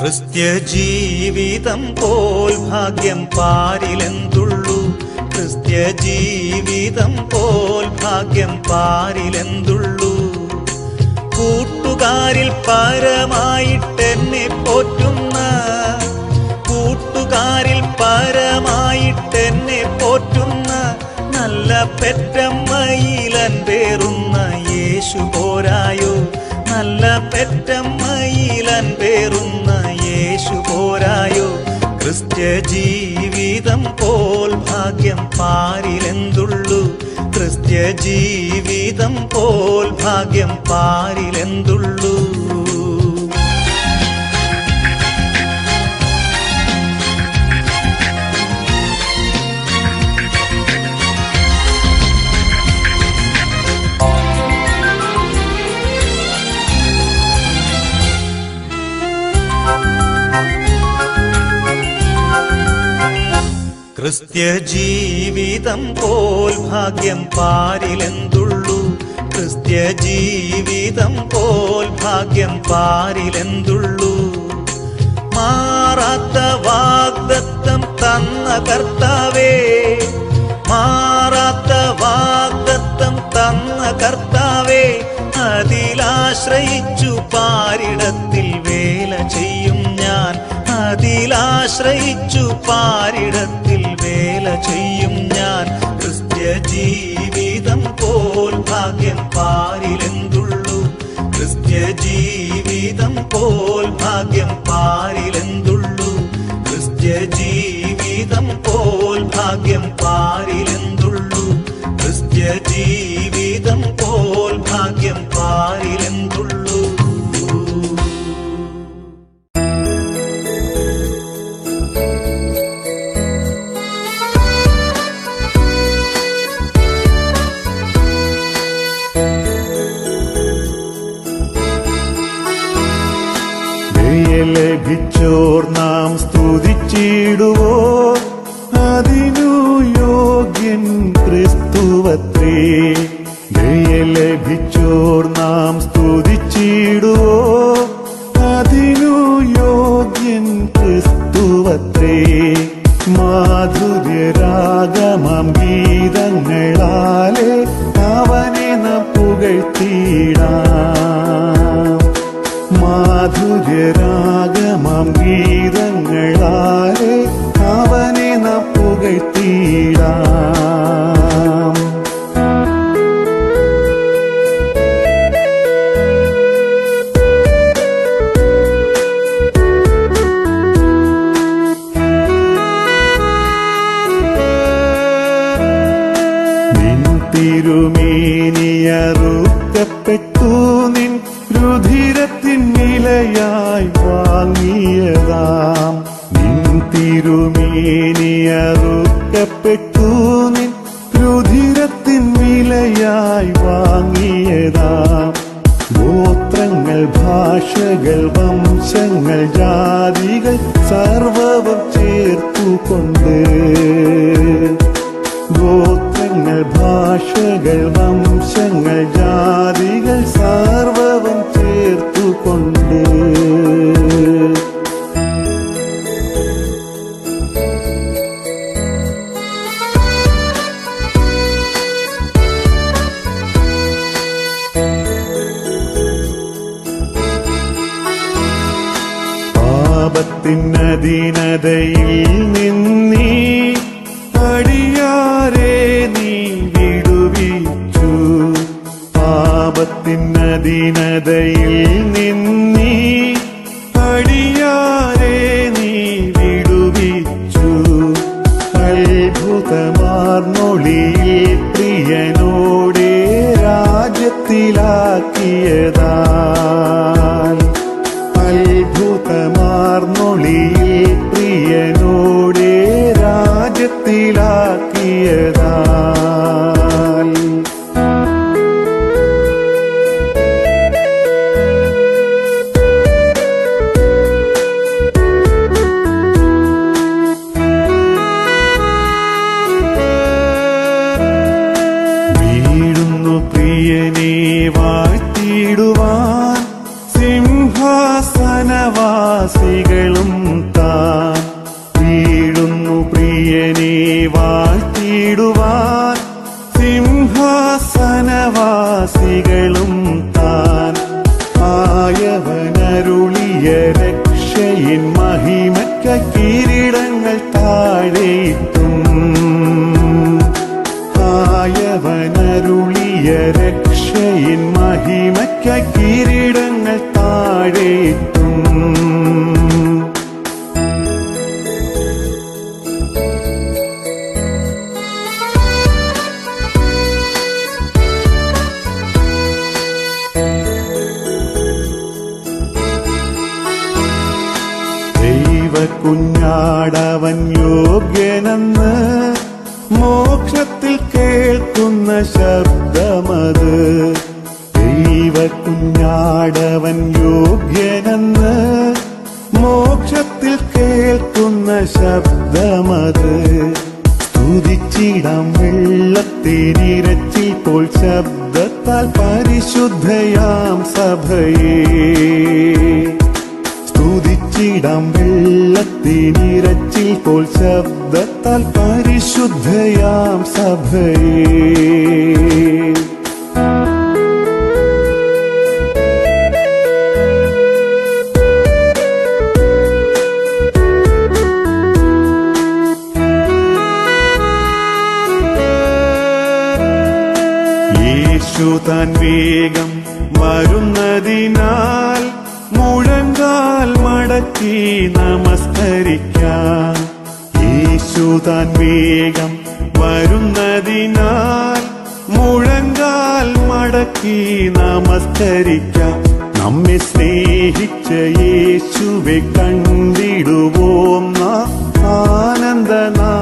ക്രിസ്ത്യ ജീവിതം പോൽ ഭാഗ്യം പാരിലെന്തുള്ളൂ, ക്രിസ്ത്യ ജീവിതം പോൽ ഭാഗ്യം പാരിലെന്തുള്ളൂ. കൂട്ടുകാരിൽ പരമായിട്ടെന്നെ പോറ്റുന്ന, കൂട്ടുകാരിൽ പരമായിട്ടെന്നെ പോറ്റുന്ന നല്ല പെറ്റമ്മയിലൻ പേറുന്ന യേശു പോരായോ, നല്ല പെറ്റമ്മയിലൻ പേറുന്ന യേശു പോരായോ. ക്രിസ്ത്യ ജീവിതം പോൽ ഭാഗ്യം പാരിലെന്തുള്ളൂ, ക്രിസ്ത്യ ജീവിതം പോൽ ഭാഗ്യം പാരിലെന്തുള്ളൂ. ക്രിസ്ത്യ ജീവിതം പോൽ ഭാഗ്യം പാരിലെന്തുള്ളൂ, ക്രിസ്ത്യ ജീവിതം പോൽ ഭാഗ്യം പാരിലെന്തുള്ളൂ. മാറാത്ത വാഗ്ദത്തം തന്ന കർത്താവേ, മാറാത്ത വാഗ്ദത്തം തന്ന കർത്താവേ, അതിലാശ്രയിച്ചു പാരിടത്തിൽ വേല ചെയ്യും ഞാൻ, അതിലാശ്രയിച്ചു പാരിടത്തിൽ വേല ചെയ്യും ഞാൻ. ക്രിസ്ത്യ ജീവിതം പോൽ ഭാഗ്യം പാരിലെന്തുള്ളൂ, ക്രിസ്ത്യ ജീവിതം പോൽ ഭാഗ്യം പാരിലെന്തുള്ളൂ, ക്രിസ്ത്യ ജീവിതം പോൽ ഭാഗ്യം പാരിലെന്തുള്ളൂ, ക്രിസ്ത്യ ജീവിതം പോൽ ഭാഗ്യം പാരിലെന്തുള്ളൂ. ലഭിച്ചോർ നാം സ്തുതിച്ചിടുവോ, അതിനു യോഗ്യൻ ക്രിസ്തുവത്രേ. ദയ ലഭിച്ചോർ നാം സ്തുതിച്ചിടുവോ, അതിനു യോഗ്യൻ ക്രിസ്തുവത്രേ. മാധുര്യരാഗമാം ഗീതങ്ങളാലെ അവനെ നാം പുകഴ്ത്തിയിടാം, മാധുര്യരാഗമാം ഗീതങ്ങളാലെ അവനെ നാം പുകഴ്ത്തിയിടാം. നിൻ തിരുമേനിയറുക്കപ്പെട്ടു, നിൻ രുധിരത്തിൻ വിലയായി വാങ്ങിയതാം. നിൻ തിരുമേനിയറുക്കപ്പെട്ടു, നിൻ രുധിരത്തിൻ വിലയായി വാങ്ങിയതാം. ഗോത്രങ്ങൾ, ഭാഷകൾ, വംശങ്ങൾ, ജാതികൾ സർവവും ചേർത്തുകൊണ്ട്, ഗോത്രങ്ങൾ, ഭാഷകൾ, വംശങ്ങൾ, ജാതികൾ സർവവും ചേർത്തുകൊണ്ട്. പാപത്തിനധീനതയിൽ നിന്നീ അടിയാരെ നീ വിടുവിച്ചു, പാപത്തിനധീനതയിൽ നിന്നീ അടിയാരെ നീ വിടുവിച്ചു. അത്ഭുതമാർന്നൊളിയിൽ പ്രിയനോടെ രാജ്യത്തിലാക്കിയതാൽ, അത്ഭുതമാർന്നൊളിയിൽ പ്രിയനോടെ പ്രിയനെ വാഴ്ത്തിടുവാൻ സിംഹാസനവാസികളും താൻ ആയവനരുളിയ രക്ഷയിൻ മഹിമയ്ക്ക കിരീടങ്ങൾ താഴെയിട്ടും ആയവനരുളിയ രക്ഷയിൻ മഹിമയ്ക്ക കിരീടങ്ങൾ താഴെയിട്ടും കുഞ്ഞാടവൻ യോഗ്യനെന്ന് മോക്ഷത്തിൽ കേൾക്കുന്ന ശബ്ദമത് ദൈവകുഞ്ഞാടവൻ യോഗ്യനെന്ന് മോക്ഷത്തിൽ കേൾക്കുന്ന ശബ്ദമത് സ്തുതിച്ചിടാം വെള്ളത്തിനിരച്ചിൽ പോൽ ശബ്ദത്താൽ പരിശുദ്ധയാം സഭയെ സ്തുതിച്ചിടാം വെള്ളത്തിനിരച്ചിൽ പോൽ ശബ്ദത്താൽ പരിശുദ്ധയാം സഭയെ യേശു താൻ വേഗം വരുന്നതിനാൽ മുഴങ്കാൽ മടക്കി നമസ്കരിക്കാം യേശു താൻ വേഗം വരുന്നതിനാൽ മുഴങ്കാൽ മടക്കി നമസ്കരിക്കാം നമ്മെ സ്നേഹിച്ച യേശുവെ കണ്ടിടുവോം ആനന്ദനാളത്തിലേ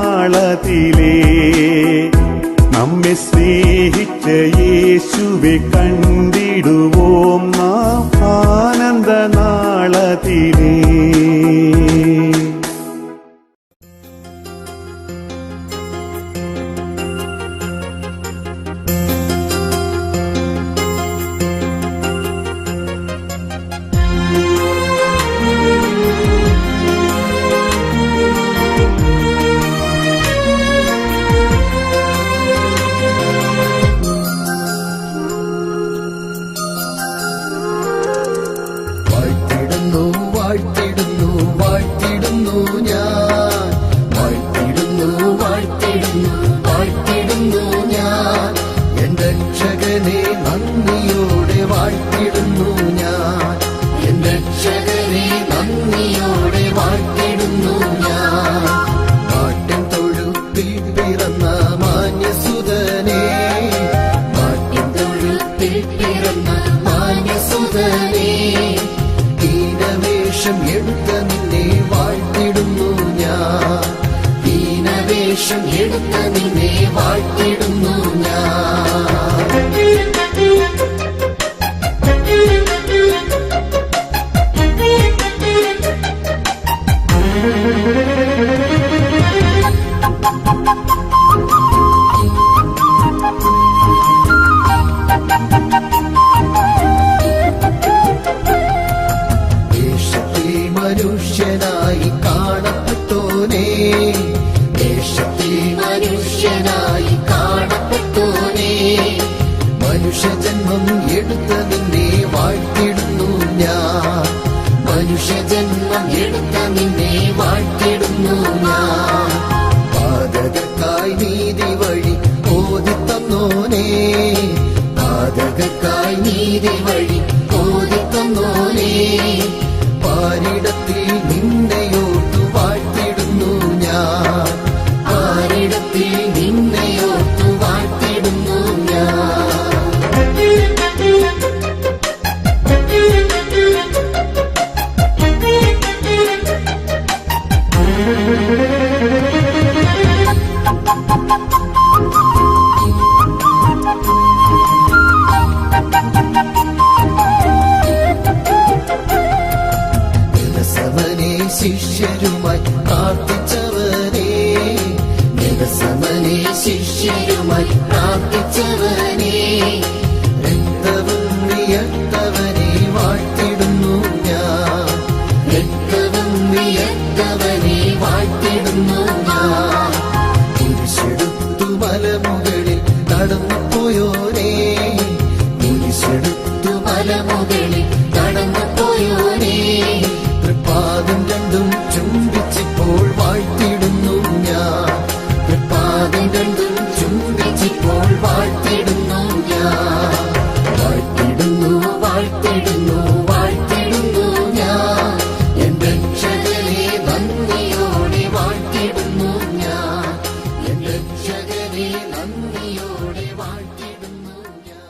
നമ്മെ സ്നേഹിച്ച യേശുവെ കണ്ടിടുവോം നാം ആനന്ദനാളത്തിലേ മനുഷ്യജന്മം എടുത്ത നിന്നെ വാഴ്ത്തിടുന്നു ഞാൻ പാതകക്കാ യേശുവേ നന്ദിയോടെ വാഴ്ത്തിടുന്നു ഞാൻ.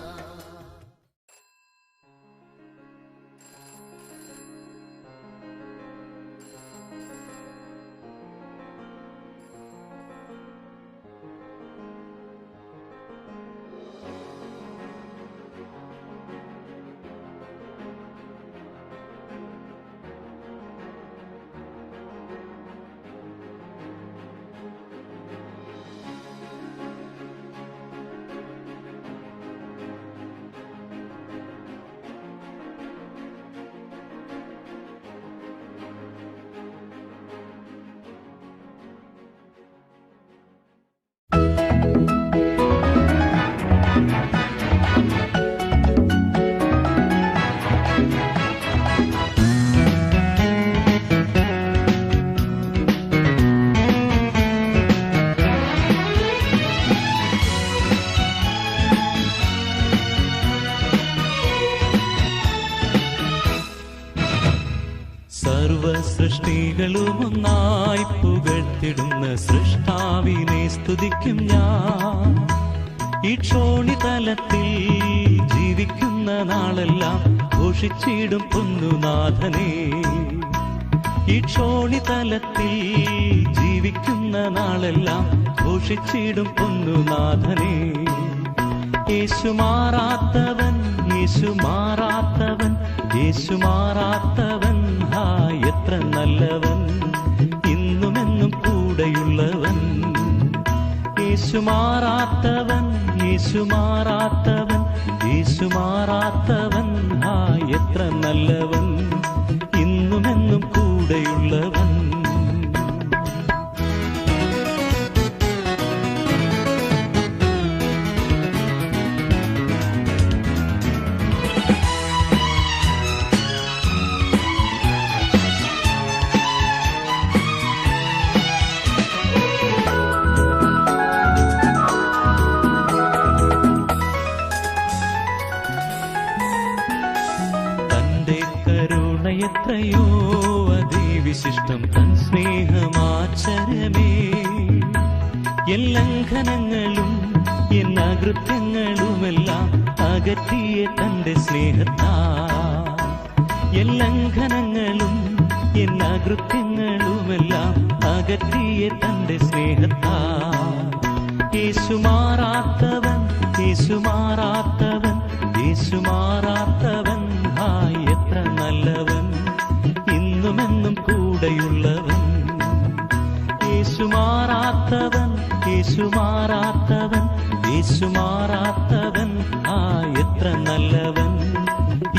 സൃഷ്ടികളുമൊന്നായി പുകഴ്ത്തിടുന്ന സൃഷ്ടാവിനെ സ്തുതിക്കും ഞാൻ. ഈ ക്ഷോണിതലത്തിൽ ജീവിക്കുന്ന നാളെല്ലാം ഘോഷിച്ചിടും പൊന്നുനാഥനെ. ഈ ക്ഷോണിതലത്തിൽ ജീവിക്കുന്ന നാളെല്ലാം ഘോഷിച്ചിടും പൊന്നുനാഥനെ. യേശു മാറാത്തവൻ, യേശു മാറാത്തവൻ, യേശു മാറാത്തവൻ, ഹാ എത്ര നല്ലവൻ, ഇന്നുമെന്നും കൂടെയുള്ളവൻ. യേശു മാറാത്തവൻ, യേശു മാറാത്തവൻ, യേശു മാറാത്തവൻ, ഹാ എത്ര നല്ലവൻ, ഇന്നുമെന്നും കൂടെയുള്ളവൻ. എത്രയോ അതിവിശിഷ്ടം തൻ സ്നേഹമാചരമേ. എല്ലംഘനങ്ങളും എന്നകൃത്യങ്ങളുമെല്ലാം അകറ്റിയ തന്റെ സ്നേഹത്താൽ. എല്ലംഘനങ്ങളും എന്നകൃത്യങ്ങളുമെല്ലാം അകറ്റിയ തന്റെ സ്നേഹത്താൽ. യേശു മാറാത്തവൻ, യേശു മാറാത്തവൻ, യേശു മാറാത്തവൻ, ഹാ എത്ര നല്ലവൻ, ഇന്നുമെന്നും കൂടെയുള്ളവൻ. യേശു മാറാത്തവൻ, യേശു മാറാത്തവൻ, യേശു മാറാത്തവൻ, ഹാ എത്ര നല്ലവൻ,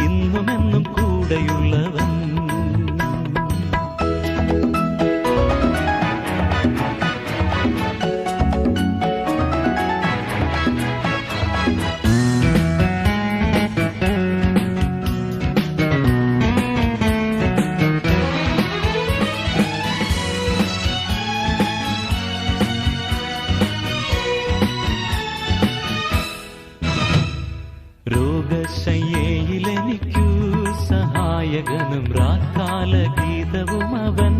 ഇന്നുമെന്നും കൂടെയുള്ളവൻ. രോഗശയ്യയിലെനിക്കു സഹായകനും രാക്കാല ഗീതവും അവൻ.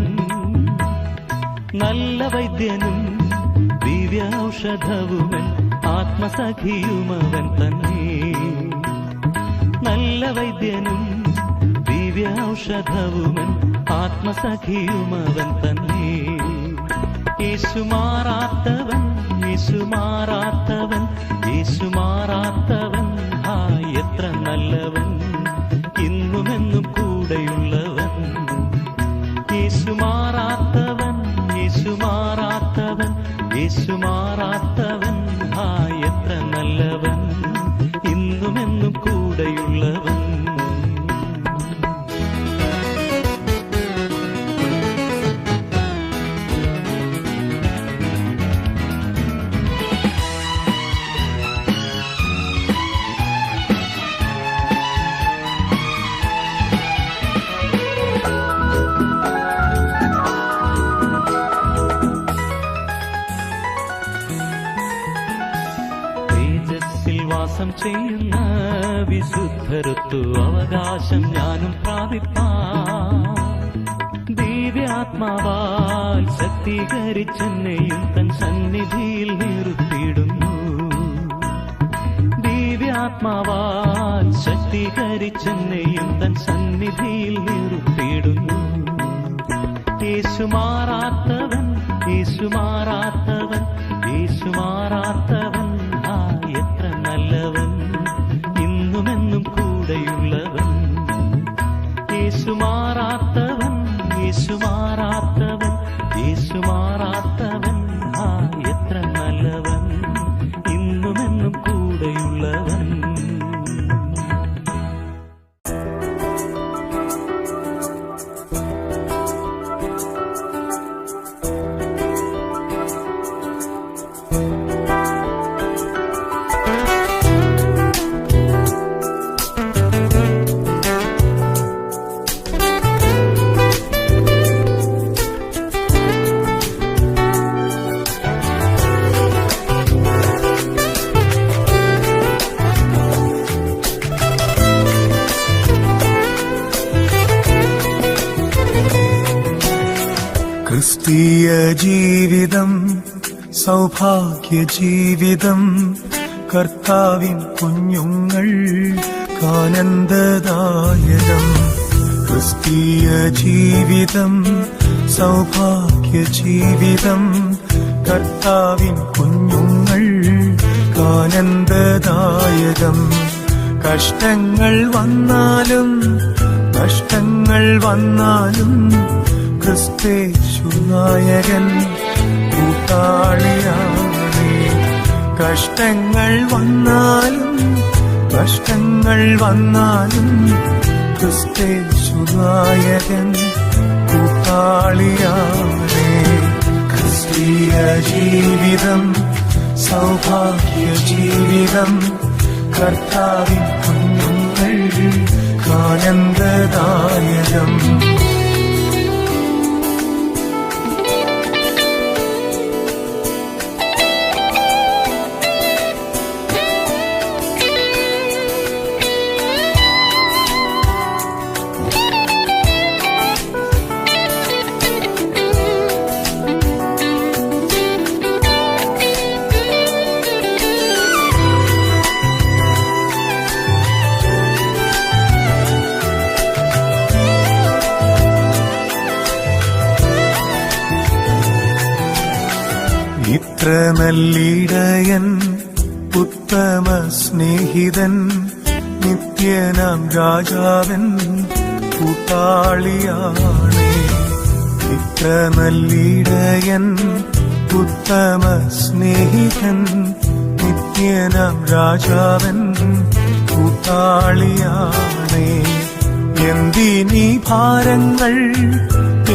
നല്ല വൈദ്യനും ദിവ്യൌഷധവുമൻ, ആത്മസഖിയുമവൻ തന്നെ. നല്ല വൈദ്യനും ദിവ്യൌഷധവുമൻ, ആത്മസഖിയുമവൻ തന്നെ. യേശു മാറാത്തവൻ, യേശു മാറാത്തവൻ, യേശു മാറാത്തവൻ, ഹാ എത്ര നല്ലവൻ, ഇന്നുമെന്നും കൂടെയുള്ളവൻ. യേശു മാറാത്തവൻ, യേശു മാറാത്തവൻ, യേശു മാറാത്തവൻ, ഹാ എത്ര നല്ലവൻ, ഇന്നുമെന്നും കൂടെയുള്ളവൻ. വാസം ചെയ്യുന്ന വിശുദ്ധരൊത്തു അവകാശം ഞാനും പ്രാപിപ്പാൻ. ദിവ്യാത്മാവാൽ ശക്തീകരിച്ചെന്നെയും തൻ സന്നിധിയിൽ നിർത്തിയിടും ആത്മാവാൽ ശക്തീകരിച്ചെന്നെയും തൻ സന്നിധിയിൽ നിർത്തിയിടുന്നു. യേശു മാറാത്തവൻ, യേശു മാറാത്തവൻ, യേശു മാറാത്തവൻ, ആ എത്ര നല്ലവൻ, ഇന്നുമെന്നും കൂടെയുള്ളവൻ. യേശു മാറാത്തവൻ, യേശു മാറാത്തവൻ, യേശു മാറാത്തവൻ, ആ എത്ര നല്ലവൻ, ഇന്നുമെന്നും കൂടെയുള്ളവൻ. ക്രിസ്തീയ ജീവിതം സൗഭാഗ്യ ജീവിതം, കർത്താവിൻ കുഞ്ഞുങ്ങൾ ആനന്ദദായകം. ക്രിസ്തീയ ജീവിതം സൗഭാഗ്യ ജീവിതം, കർത്താവിൻ കുഞ്ഞുങ്ങൾ ആനന്ദദായകം. കഷ്ടങ്ങൾ വന്നാലും നഷ്ടങ്ങൾ വന്നാലും ക്രിസ്തേശു നായകൻ കൂട്ടാളിയാണേ. കഷ്ടങ്ങൾ വന്നാലും നഷ്ടങ്ങൾ വന്നാലും ക്രിസ്തേശു നായകൻ കൂട്ടാളിയാണേ. ക്രിസ്തീയ ജീവിതം സൗഭാഗ്യ ജീവിതം, കർത്താവിൻ കുഞ്ഞുങ്ങൾ ആനന്ദദായകം. ഇത്ര നല്ലിടയൻ ഉത്തമ സ്നേഹിതൻ, നിത്യനാം രാജാവൻ കൂട്ടാളിയാണേ. ഇത്ര നല്ലിടയൻ ഉത്തമ സ്നേഹിതൻ, നിത്യനാം രാജാവൻ കൂട്ടാളിയാണേ. എന്തിനീ ഭാരങ്ങൾ,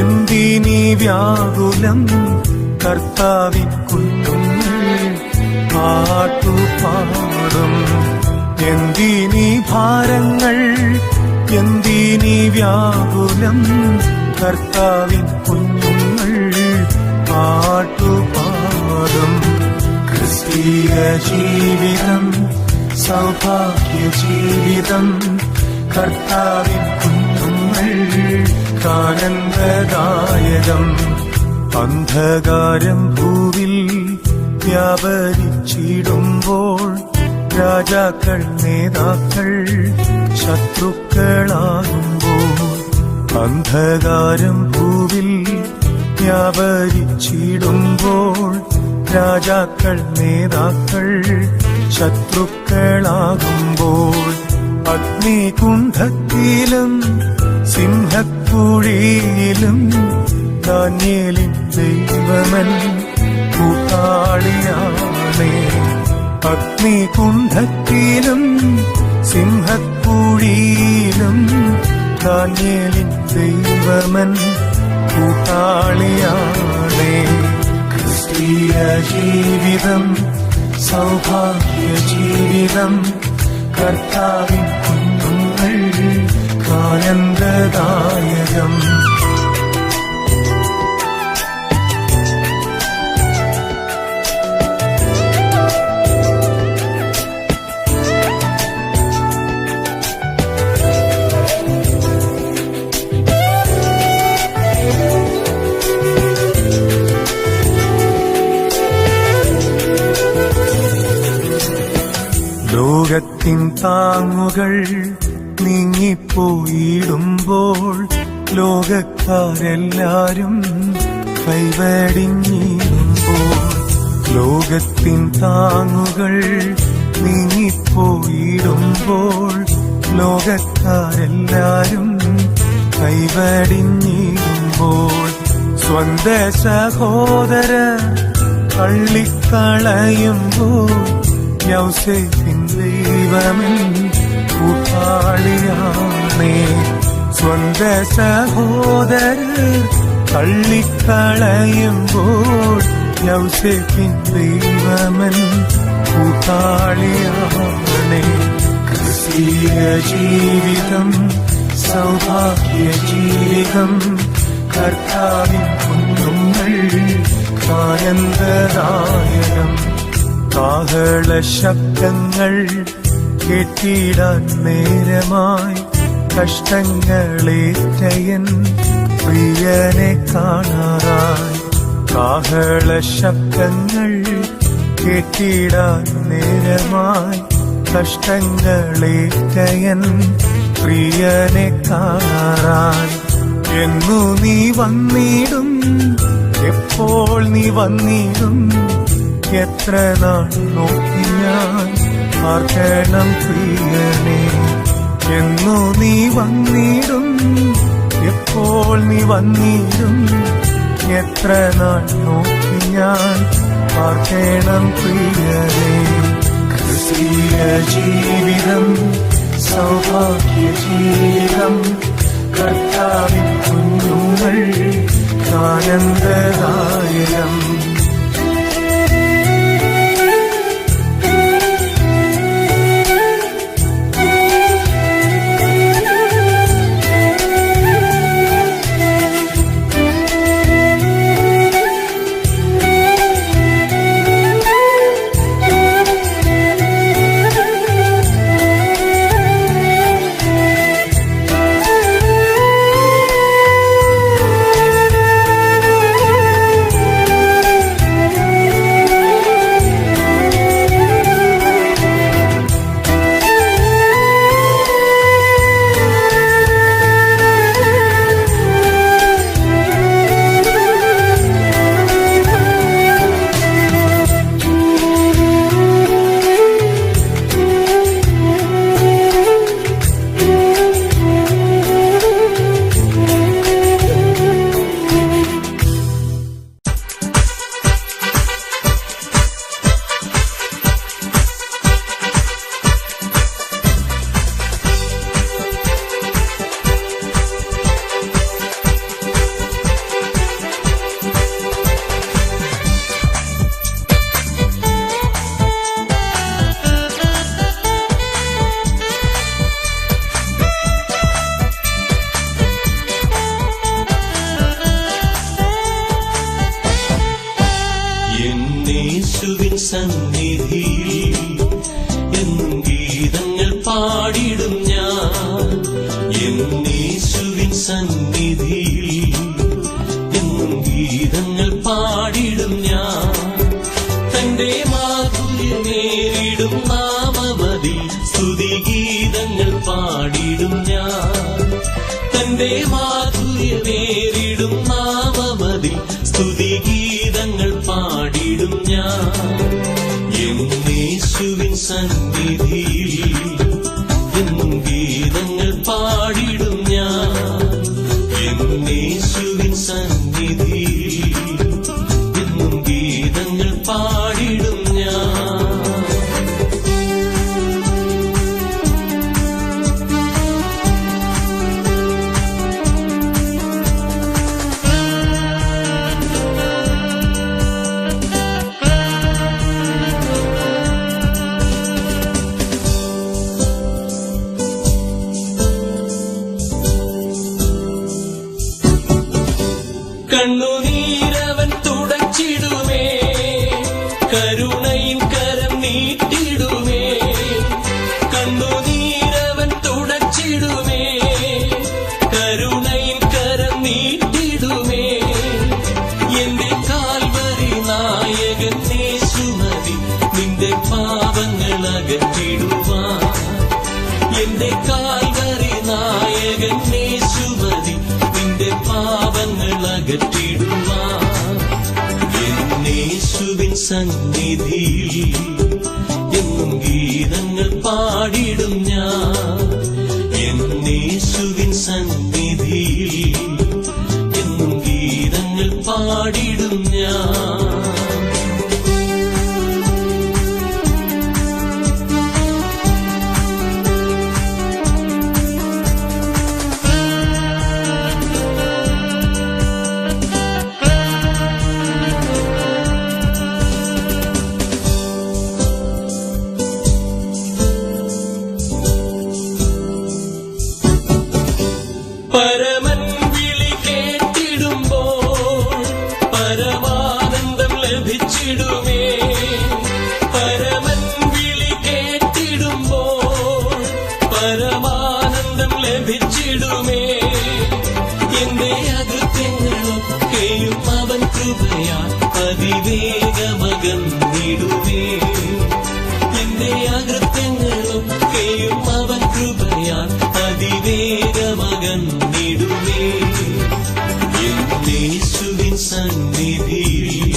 എന്തിനീ വ്യാകുലം, കർത്താവിൻ കുഞ്ഞുങ്ങൾ പാട്ടുപാടും. എന്തിനീ ഭാരങ്ങൾ, എന്തിനീ വ്യാകുലം, കർത്താവിൻ കുഞ്ഞുങ്ങൾ പാട്ടുപാടും. ക്രിസ്തീയ ജീവിതം സൗഭാഗ്യ ജീവിതം, കർത്താവിൻ കുഞ്ഞുങ്ങൾ ആനന്ദദായകം. അന്ധകാരം ഭൂവിൽ വ്യാപരിച്ചിടുമ്പോൾ രാജാക്കൾ നേതാക്കൾ ശത്രുക്കളാകുമ്പോൾ, അന്ധകാരം ഭൂവിൽ വ്യാപരിച്ചിടുമ്പോൾ രാജാക്കൾ നേതാക്കൾ ശത്രുക്കളാകുമ്പോൾ, അഗ്നികുണ്ഠത്തിലും സിംഹക്കുഴിയിലും ദാനിയേലിൻ ദൈവമൻ കൂട്ടാളിയാണേ. അഗ്നികുണ്ഠത്തിലും സിംഹക്കുഴിയിലും ദാനിയേലിൻ ദൈവമൻ കൂട്ടാളിയാണേ. ക്രിസ്തീയ ജീവിതം സൗഭാഗ്യ ജീവിതം, കർത്താവിൻ കുഞ്ഞുങ്ങൾ ആനന്ദദായകം. ലോകത്തിൻ താങ്ങുകൾ നീങ്ങിപ്പോയിടുമ്പോൾ ലോകക്കാരെല്ലാരും കൈവടിഞ്ഞിടുമ്പോൾ ലോകത്തിൻ താങ്ങുകൾ നീങ്ങിപ്പോയിടുമ്പോൾ ലോകക്കാരെല്ലാരും കൈവടിഞ്ഞിടുമ്പോൾ സ്വന്ത സഹോദരർ തള്ളിക്കളയുമ്പോൾ യൗസേപ്പിൻ ദൈവമേ കൂട്ടാളിയാണേ. സ്വന്ത സഹോദരർ തള്ളിക്കളയുമ്പോൾ യൗസേപ്പിൻ ദൈവമൻ കൂട്ടാളിയാണേ. ക്രിസ്തീയ ജീവിതം സൗഭാഗ്യ ജീവിതം കർത്താവിൻ കുഞ്ഞുങ്ങൾ ആനന്ദദായകം. കാഹള ശബ്ദങ്ങൾ കേട്ടിടാൻ നേരമായി കഷ്ടങ്ങളേറ്റയൻ പ്രിയനെ കാണാറായി. കാഹള ശബ്ദങ്ങൾ കേട്ടിടാൻ നേരമായി കഷ്ടങ്ങളേറ്റയൻ പ്രിയനെ കാണാറായി. എന്നു നീ വന്നിടും, എപ്പോൾ നീ വന്നിടും, എത്ര നാൾ നോക്കി ഞാൻ പാർക്കണം പ്രിയനെ. എന്നു നീ വന്നിടും, എപ്പോൾ നീ വന്നിടും, എത്ര നാൾ നോക്കി ഞാൻ പാർക്കണം പ്രിയനെ. ക്രിസ്തീയ ജീവിതം സൗഭാഗ്യ ജീവിതം കർത്താവിൻ കുഞ്ഞുങ്ങൾ ആനന്ദദായകം. യേശുവിൻ സന്നിധിയിൽ എന്നും ഗീതങ്ങൾ പാടിടും ഞാൻ. യേശുവിൻ സന്നിധിയിൽ എന്നും ഗീതങ്ങൾ പാടിടും ഞാൻ. തന്റെ മാധുര്യമേറിടും നാമമതിൽ സ്തുതിഗീതങ്ങൾ പാടിടും ഞാൻ. തന്റെ മാധുര്യമേറിടും നാമമതിൽ സ്തുതിഗീതങ്ങൾ പാടിടും ഞാൻ. യേശുവിൻ സന്നിധിയിൽ എന്നും ഗീതങ്ങൾ പാടിടും ഞാൻ. യേശുവിൻ സന്നിധിയിൽ എന്നും ഗീതങ്ങൾ പാടിടും ഞാൻ. കണ്ണുനീരവൻ തുടച്ചിടുമേ, കരു സന്നിധിയിൽ എന്നും ഗീതങ്ങൾ പാടിടും ഞാൻ. എന്നേശുവിൻ സന്നിധിയിൽ എന്നും ഗീതങ്ങൾ പാടിടും ഞാൻ. പരമൻ വിളി കേട്ടിടുമ്പോൾ പരമാനന്ദം ലഭിച്ചിടുമേ. പരമൻ വിളി കേട്ടിടുമ്പോൾ പരമാനന്ദം ലഭിച്ചിടുമേ. എന്റെ അകൃത്യങ്ങളൊക്കെയും അവൻ കൃപയാൽ അതിവേഗമകന്നിടുമേ. എന്റെ അകൃത്യങ്ങളൊക്കെയും അവൻ കൃപയാൽ അതിവേഗമകന്നിടുമേ. എന്നേശുവിൻ സന്നിധിയിൽ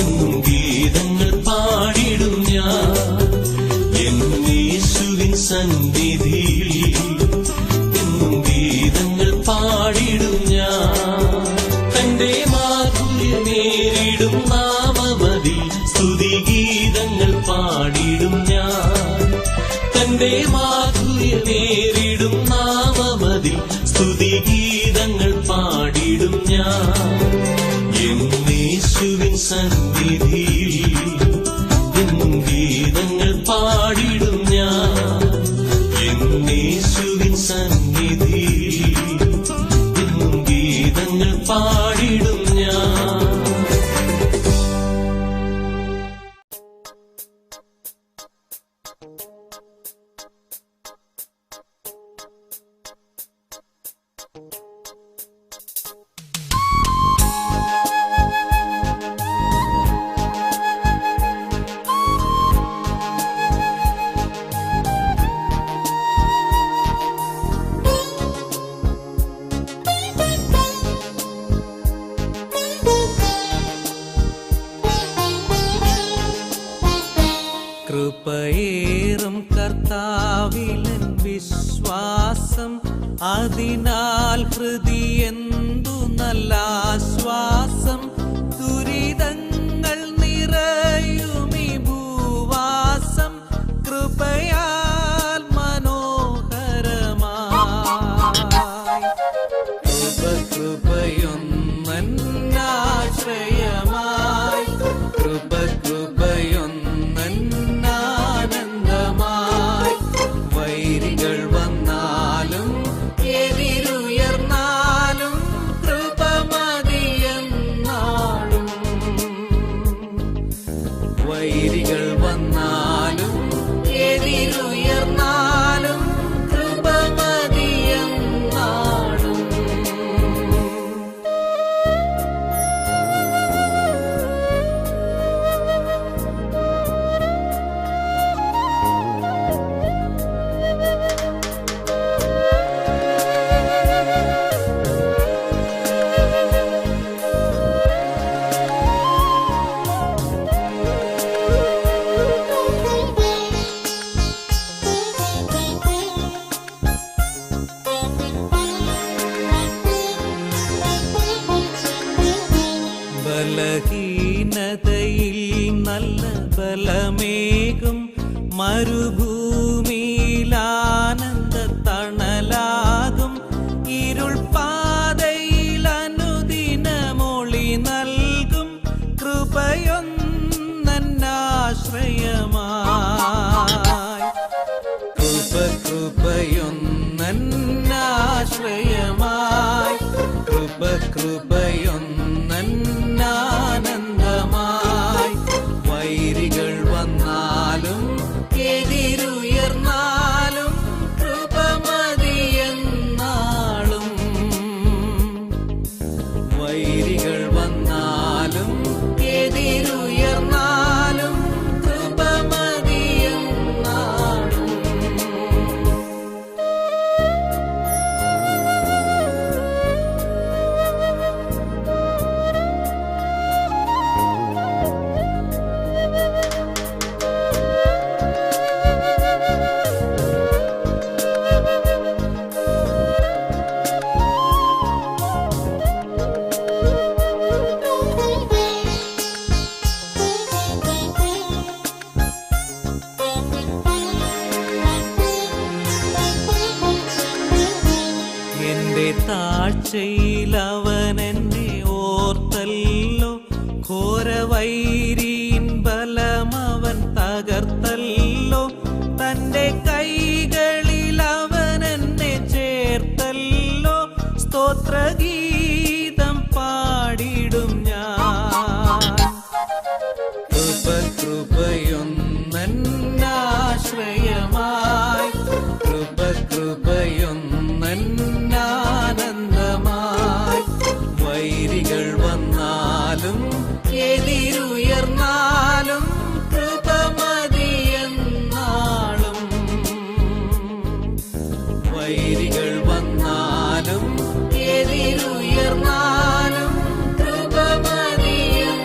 എന്നും ഗീതങ്ങൾ പാടിടും ഞാൻ. എന്നേശുവിൻ സന്നിധിയിൽ എന്നും ഗീതങ്ങൾ പാടിടും ഞാൻ. തന്റെ മാധുര്യമേറിടും നാമമതിൽ സ്തുതിഗീതങ്ങൾ പാടിടും ഞാൻ. തന്റെ മാധുര്യമേറിടും നാമമതിൽ സ്തുതിഗീതങ്ങൾ പാടിടും ഞാൻ. എന്നേശുവിൻ സന്നിധിയിൽ എന്നും ഗീതങ്ങൾ പാടിടും ഞാൻ. എന്നേശുവിൻ സന്നിധിയിൽ എന്നും ഗീതങ്ങൾ പാടിടും ഞാൻ. കൃപയേറും കർത്താവിലൻ വിശ്വാസം, അതിനാൽ ഹൃദയെന്തു നല്ല ആശ്വാസം. ദുരിതങ്ങൾ നിറയുമീ ഭൂവാസം കൃപയാൽ മനോഹരമായി. കൃപയൊന്നന്നാശ്രയമായി, കൃപയൊന്നന്നാനന്ദമായി. വൈരികൾ വന്നാലും എതിരുയർന്നാലും കൃപ മതിയെന്നാളും. വൈരികൾ വന്നാലും എതിരുയർന്നാലും കൃപ മതിയെന്നാളും. ബലഹീനതയിൽ നല്ല ബലമേകും, മരുഭൂമിയിലാനന്ദ തണലാകും. ഇരുൾ പാതയിൽ അനുദിനമൊളി നൽകും കൃപയൊന്നന്നാശ്രയമായി. കൃപയൊന്നന്നാശ്രയമായി, കൃപയൊന്നന്നാനന്ദമായി. വൈരികൾ വന്നാലും എതിരുയർന്നാലും കൃപ മതിയെന്നാളും. വൈരികൾ വന്നാലും എതിരുയർന്നാലും കൃപ താഴ്ചയിലവൻ എന്നെ ഓർത്തല്ലോ, ഘോരവൈരീൻ ബലമവൻ തകർത്തല്ലോ, തന്റെ കൈകളിൽ അവൻ എന്നെ ചേർത്തല്ലോ, സ്തോത്രഗീതം പാടിടും ഞാൻ. കൃപ കൃപയൊന്നാശ്രയമായി, കൃപ കൃപയൊന്നാനന്ദമായി, വൈരികൾ വന്നാലും എതിരുയർന്നാലും കൃപ മതിയെന്നാളും, വൈരികൾ വന്നാലും എതിരുയർന്നാലും കൃപ മതിയെന്നാളും.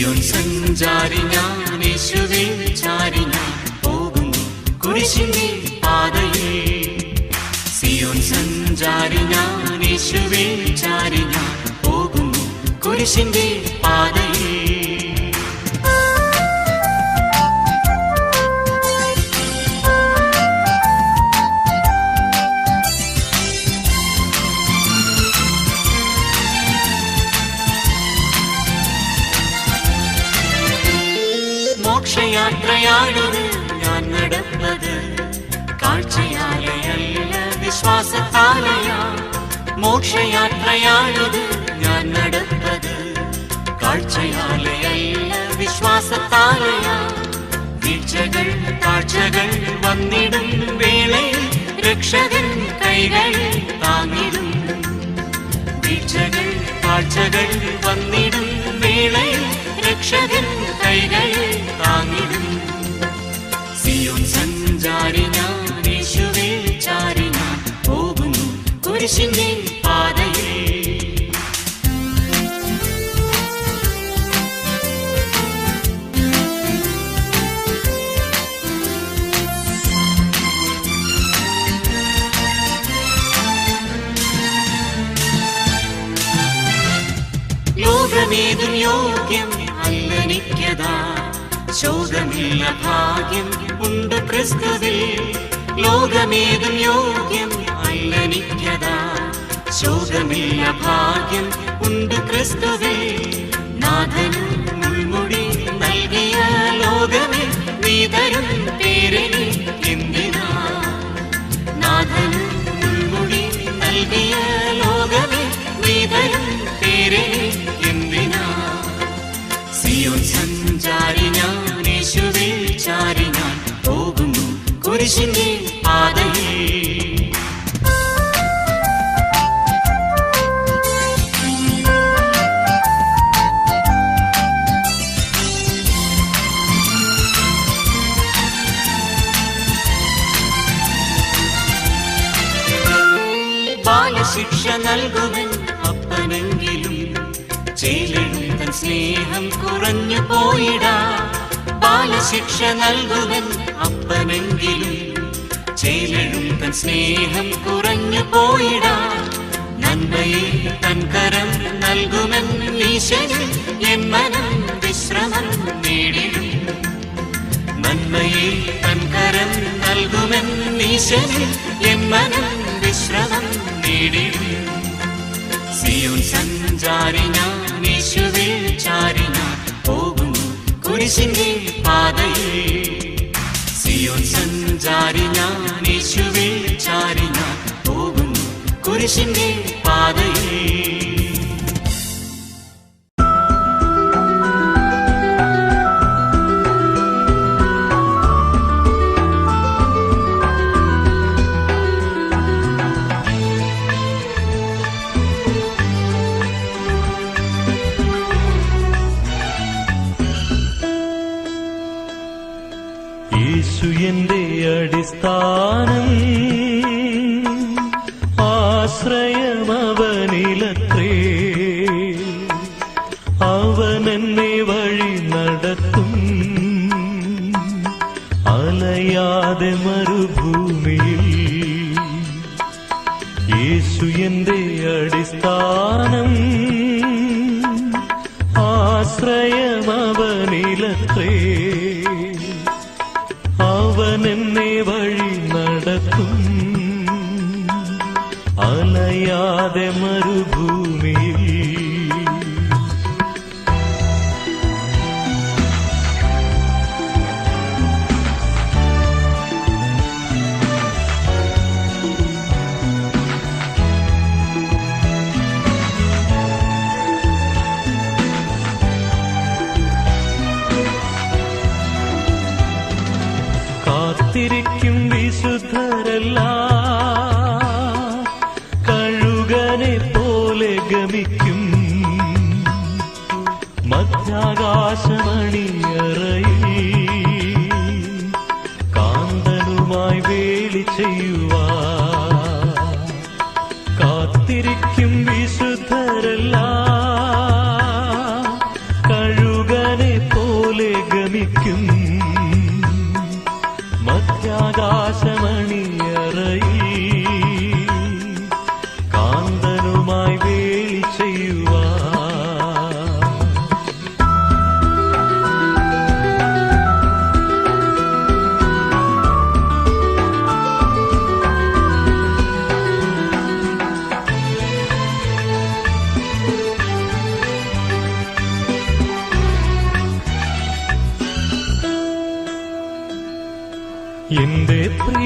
സിയോൻ സഞ്ചാരി ഞാൻ യേശുവിൽ ചാരി ഞാൻ പോകുന്നു കുരിശിന്റെ പാതയിൽ. സിയോൻ സഞ്ചാരി ഞാൻ യേശുവിൽ ചാരി ഞാൻ പോകുന്നു കുരിശിന്റെ പാതയിൽ. മോക്ഷയാത്രയാണത് ഞാൻ നടന്നത്, കാഴ്ചയാലെയല്ല വിശ്വാസത്താലെയാ. മോക്ഷയാത്രയാണത് ഞാൻ നടന്നത്, കാഴ്ചയാലെയല്ല വിശ്വാസത്താലെയാ. വീഴ്ചകൾ താഴ്ചകൾ വന്നിടും വേളയിൽ രക്ഷകൻ കൈകളിൽ താങ്ങിടും. വീഴ്ചകൾ താഴ്ചകൾ വന്നിടും വേളയിൽ രക്ഷകൻ കൈകളിൽ താങ്ങിടും. സിയോൻ സഞ്ചാരി ഞാൻ യേശുവിൽ ചാരി ഞാൻ പോകുന്നു കുരിശിന്റെ പാതയിൽ. ലോകമേതും യോഗ്യം അല്ലനിക്കതാ, ശോകമില്ല ഭാഗ്യം ഉണ്ട് ക്രിസ്തുവിൽ. ലോകമേതും യോഗ്യം അല്ലനിക്കതാ, ശോകമില്ല ഭാഗ്യം ഉണ്ട് ക്രിസ്തുവിൽ. നാഥനും മുൾമുടി നൽകിയ ലോകമേ നീ തരും പേരിന് എന്തിനാ. നാഥനും മുൾമുടി നൽകിയ ലോകമേ നീ തരും പേരിന് എന്തിനാ. സിയോൻ സഞ്ചാരി ഞാൻ യേശുവിൽ ചാരി ഞാൻ പോകുന്നു കുരിശിന്റെ പാതയിൽ. ബാലശിക്ഷ നൽകുവൻ അപ്പനെങ്കിലും ചേലഴും തൻ സ്നേഹം കുറഞ്ഞു പോയിടാ. ബാലശിക്ഷ നൽകുവൻ അപ്പനെങ്കിലും ചേലഴും തൻ സ്നേഹം കുറഞ്ഞു പോയിടാ. നന്മയെ തൻ കരം നൽകുമെൻ ഈശന് എൻ മനം വിശ്രമം നേടിടും. നന്മയെ തൻ കരം നൽകുമെൻ ഈശന് എൻ മനം വിശ്രമം നേടിടും. സിയോൻ സഞ്ചാരി ഞാൻ യേശുവിൽ ചാരി ഞാൻ പോകുന്നു കുരിശിന്റെ പാതയിൽ. സിയോൻ സഞ്ചാരി ഞാൻ യേശുവിൽ ചാരി ഞാൻ പോകുന്നു കുരിശിന്റെ പാതയിൽ. യേശു എന്റെ അടിസ്ഥാനം, ആശ്രയമവനിലത്രേ. അവനെന്നെ വഴി നടത്തും, അലയാതെ മരുഭൂമിയിൽ. യേശു എന്റെ അടിസ്ഥാനം, ആശ്രയമവനിലത്രേ. അവനെന്നെ വഴി നടത്തും, അലയാതെ മരുഭൂമിയിൽ. കാത്തിരിക്കും വിശുദ്ധരെല്ലാം കഴുകനെ പോലെ ഗമിക്കും. മധ്യാകാശമണിയറയിൽ കാന്തനുമായി വേലി ചെയ്യുവാൻ കാത്തിരിക്കും വിശുദ്ധരെല്ലാം കഴുകനെ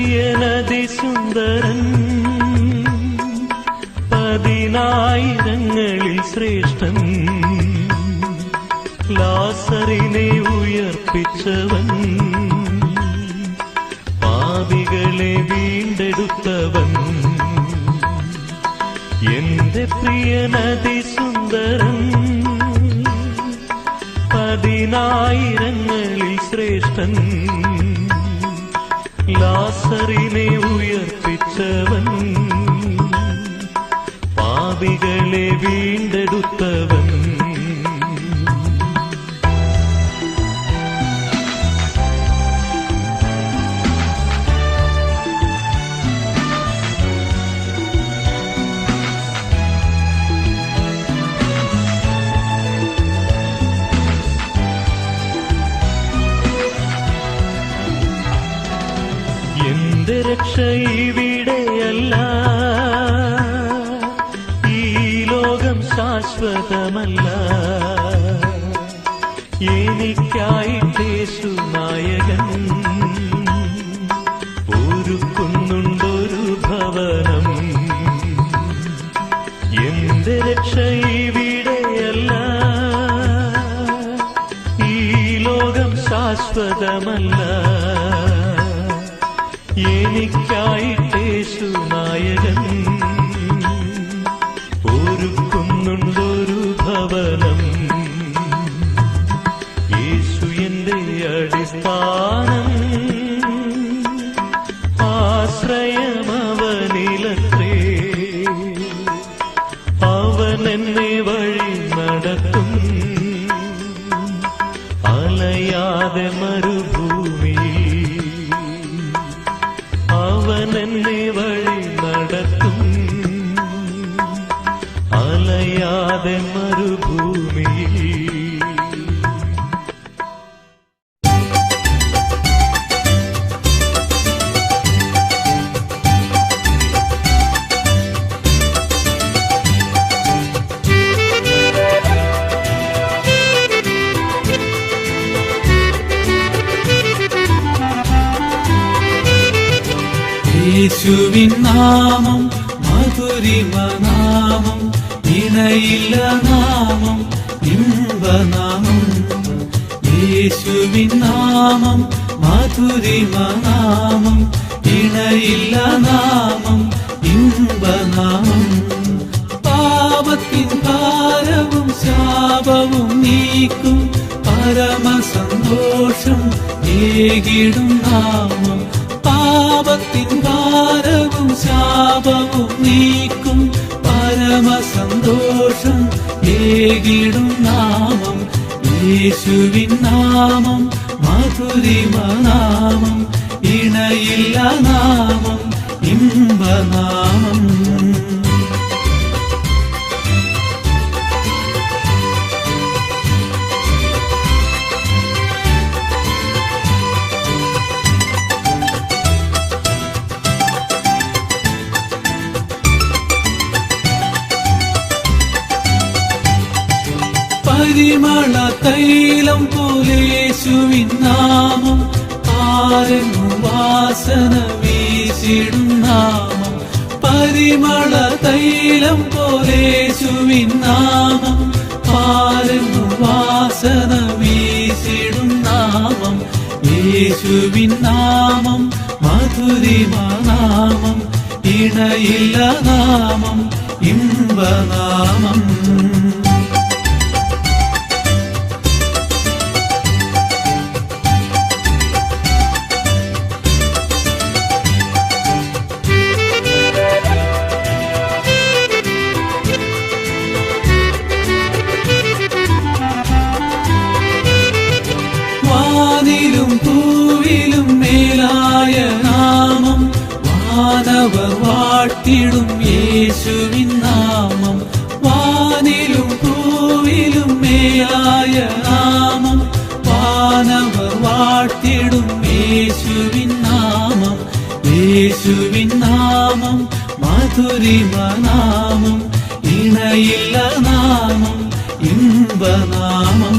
പ്രിയനതി സുന്ദരൻ പതിനായിരങ്ങളിൽ ശ്രേഷ്ഠൻ ലാസറിനെ ഉയർപ്പിച്ചവൻ പാപികളെ വീണ്ടെടുത്തവൻ എന്റെ പ്രിയനതി സുന്ദരൻ പതിനായിരങ്ങളിൽ ശ്രേഷ്ഠൻ ലാസറിനെ ഉയർപ്പിച്ചവൻ പാപികളെ വീണ്ടെടുത്തവൻ എന്റെ രക്ഷ ഇവിടെയല്ല, ഈ ലോകം ശാശ്വതമല്ല. എനിക്കായിട്ടേശു നായകൻ ഒരുക്കുന്നുണ്ടൊരു ഭവനം. എന്റെ രക്ഷ ഇവിടെയല്ല, ഈ ലോകം ശാശ്വതമല്ല. എനിക്കായിട്ടേശു നായകൻ ഒരുക്കുന്നുണ്ടൊരു ഭവനം. യേശു എന്റെ അടിസ്ഥാനം, ആശ്രയമവനിലത്രേ. അവൻ എന്നെ വഴി നടത്തും, അലയാതെ മരുഭൂമി. അവൻ എന്നെ വഴി നടത്തും, അലയാതെ മരുഭൂമി. യേശുവിൻ നാമം മധുരിമ നാമം, ഇണയില്ല നാമം, ഇമ്പനാമം. യേശുവിൻ നാമം മധുരിമ നാമം, ഇണയില്ല നാമം, ഇമ്പനാമം. പാപത്തിൻ ഭാരവും ശാപവും നീക്കും, പരമസന്തോഷം ഏകിടും നാമം. പാപത്തിൻ ഭാരവും ശാപവും നീക്കും, പരമസന്തോഷം ഏകിടും നാമം. യേശുവിൻ നാമം മധുരിമ നാമം, ഇണയില്ല നാമം, ഇമ്പനാമം. പരിമള തൈലം പോലെ യേശുവിൻ നാമം, ആരെങ്ങും വാസന വീശിടും നാമം. പരിമള തൈലം പോലെ യേശുവിൻ നാമം, ആരെങ്ങും വാസന വീശിടും നാമം. യേശുവിൻ നാമം മധുരിമ നാമം, ഇണയില്ല നാമം, ഇമ്പനാമം. വാനിലും പൂവിലും മേലായ നാമം, വാനവർ വാഴ്ത്തിടും യേശുവിൻ നാമം. വാനിലും പൂവിലും മേലായ നാമം, വാനവർ വാഴ്ത്തിടും യേശുവിൻ നാമം. യേശുവിൻ നാമം മധുരിമ നാമം, ഇണയില്ല നാമം, ഇമ്പനാമം.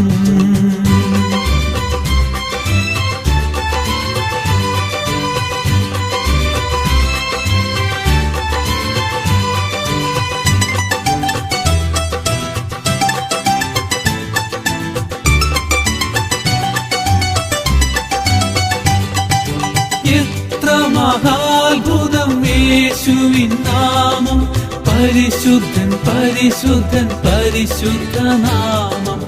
മഹാത്ഭുതം യേശുവിൻ നാമം, പരിശുദ്ധൻ പരിശുദ്ധൻ പരിശുദ്ധ നാമം.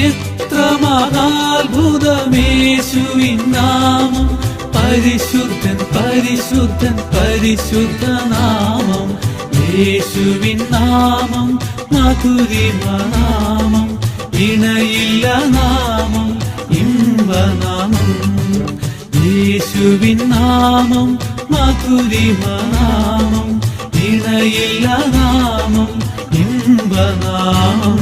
എത്ര മഹാത്ഭുതം യേശുവിൻ നാമം, പരിശുദ്ധൻ പരിശുദ്ധൻ പരിശുദ്ധ നാമം. യേശുവിൻ നാമം മധുരിമ നാമം, ഇണയില്ല നാമം ഇമ്പനാമം. യേശുവിൻ നാമം മധുരിമ നാമം, ഇണയില്ല നാമം ഇമ്പനാമം.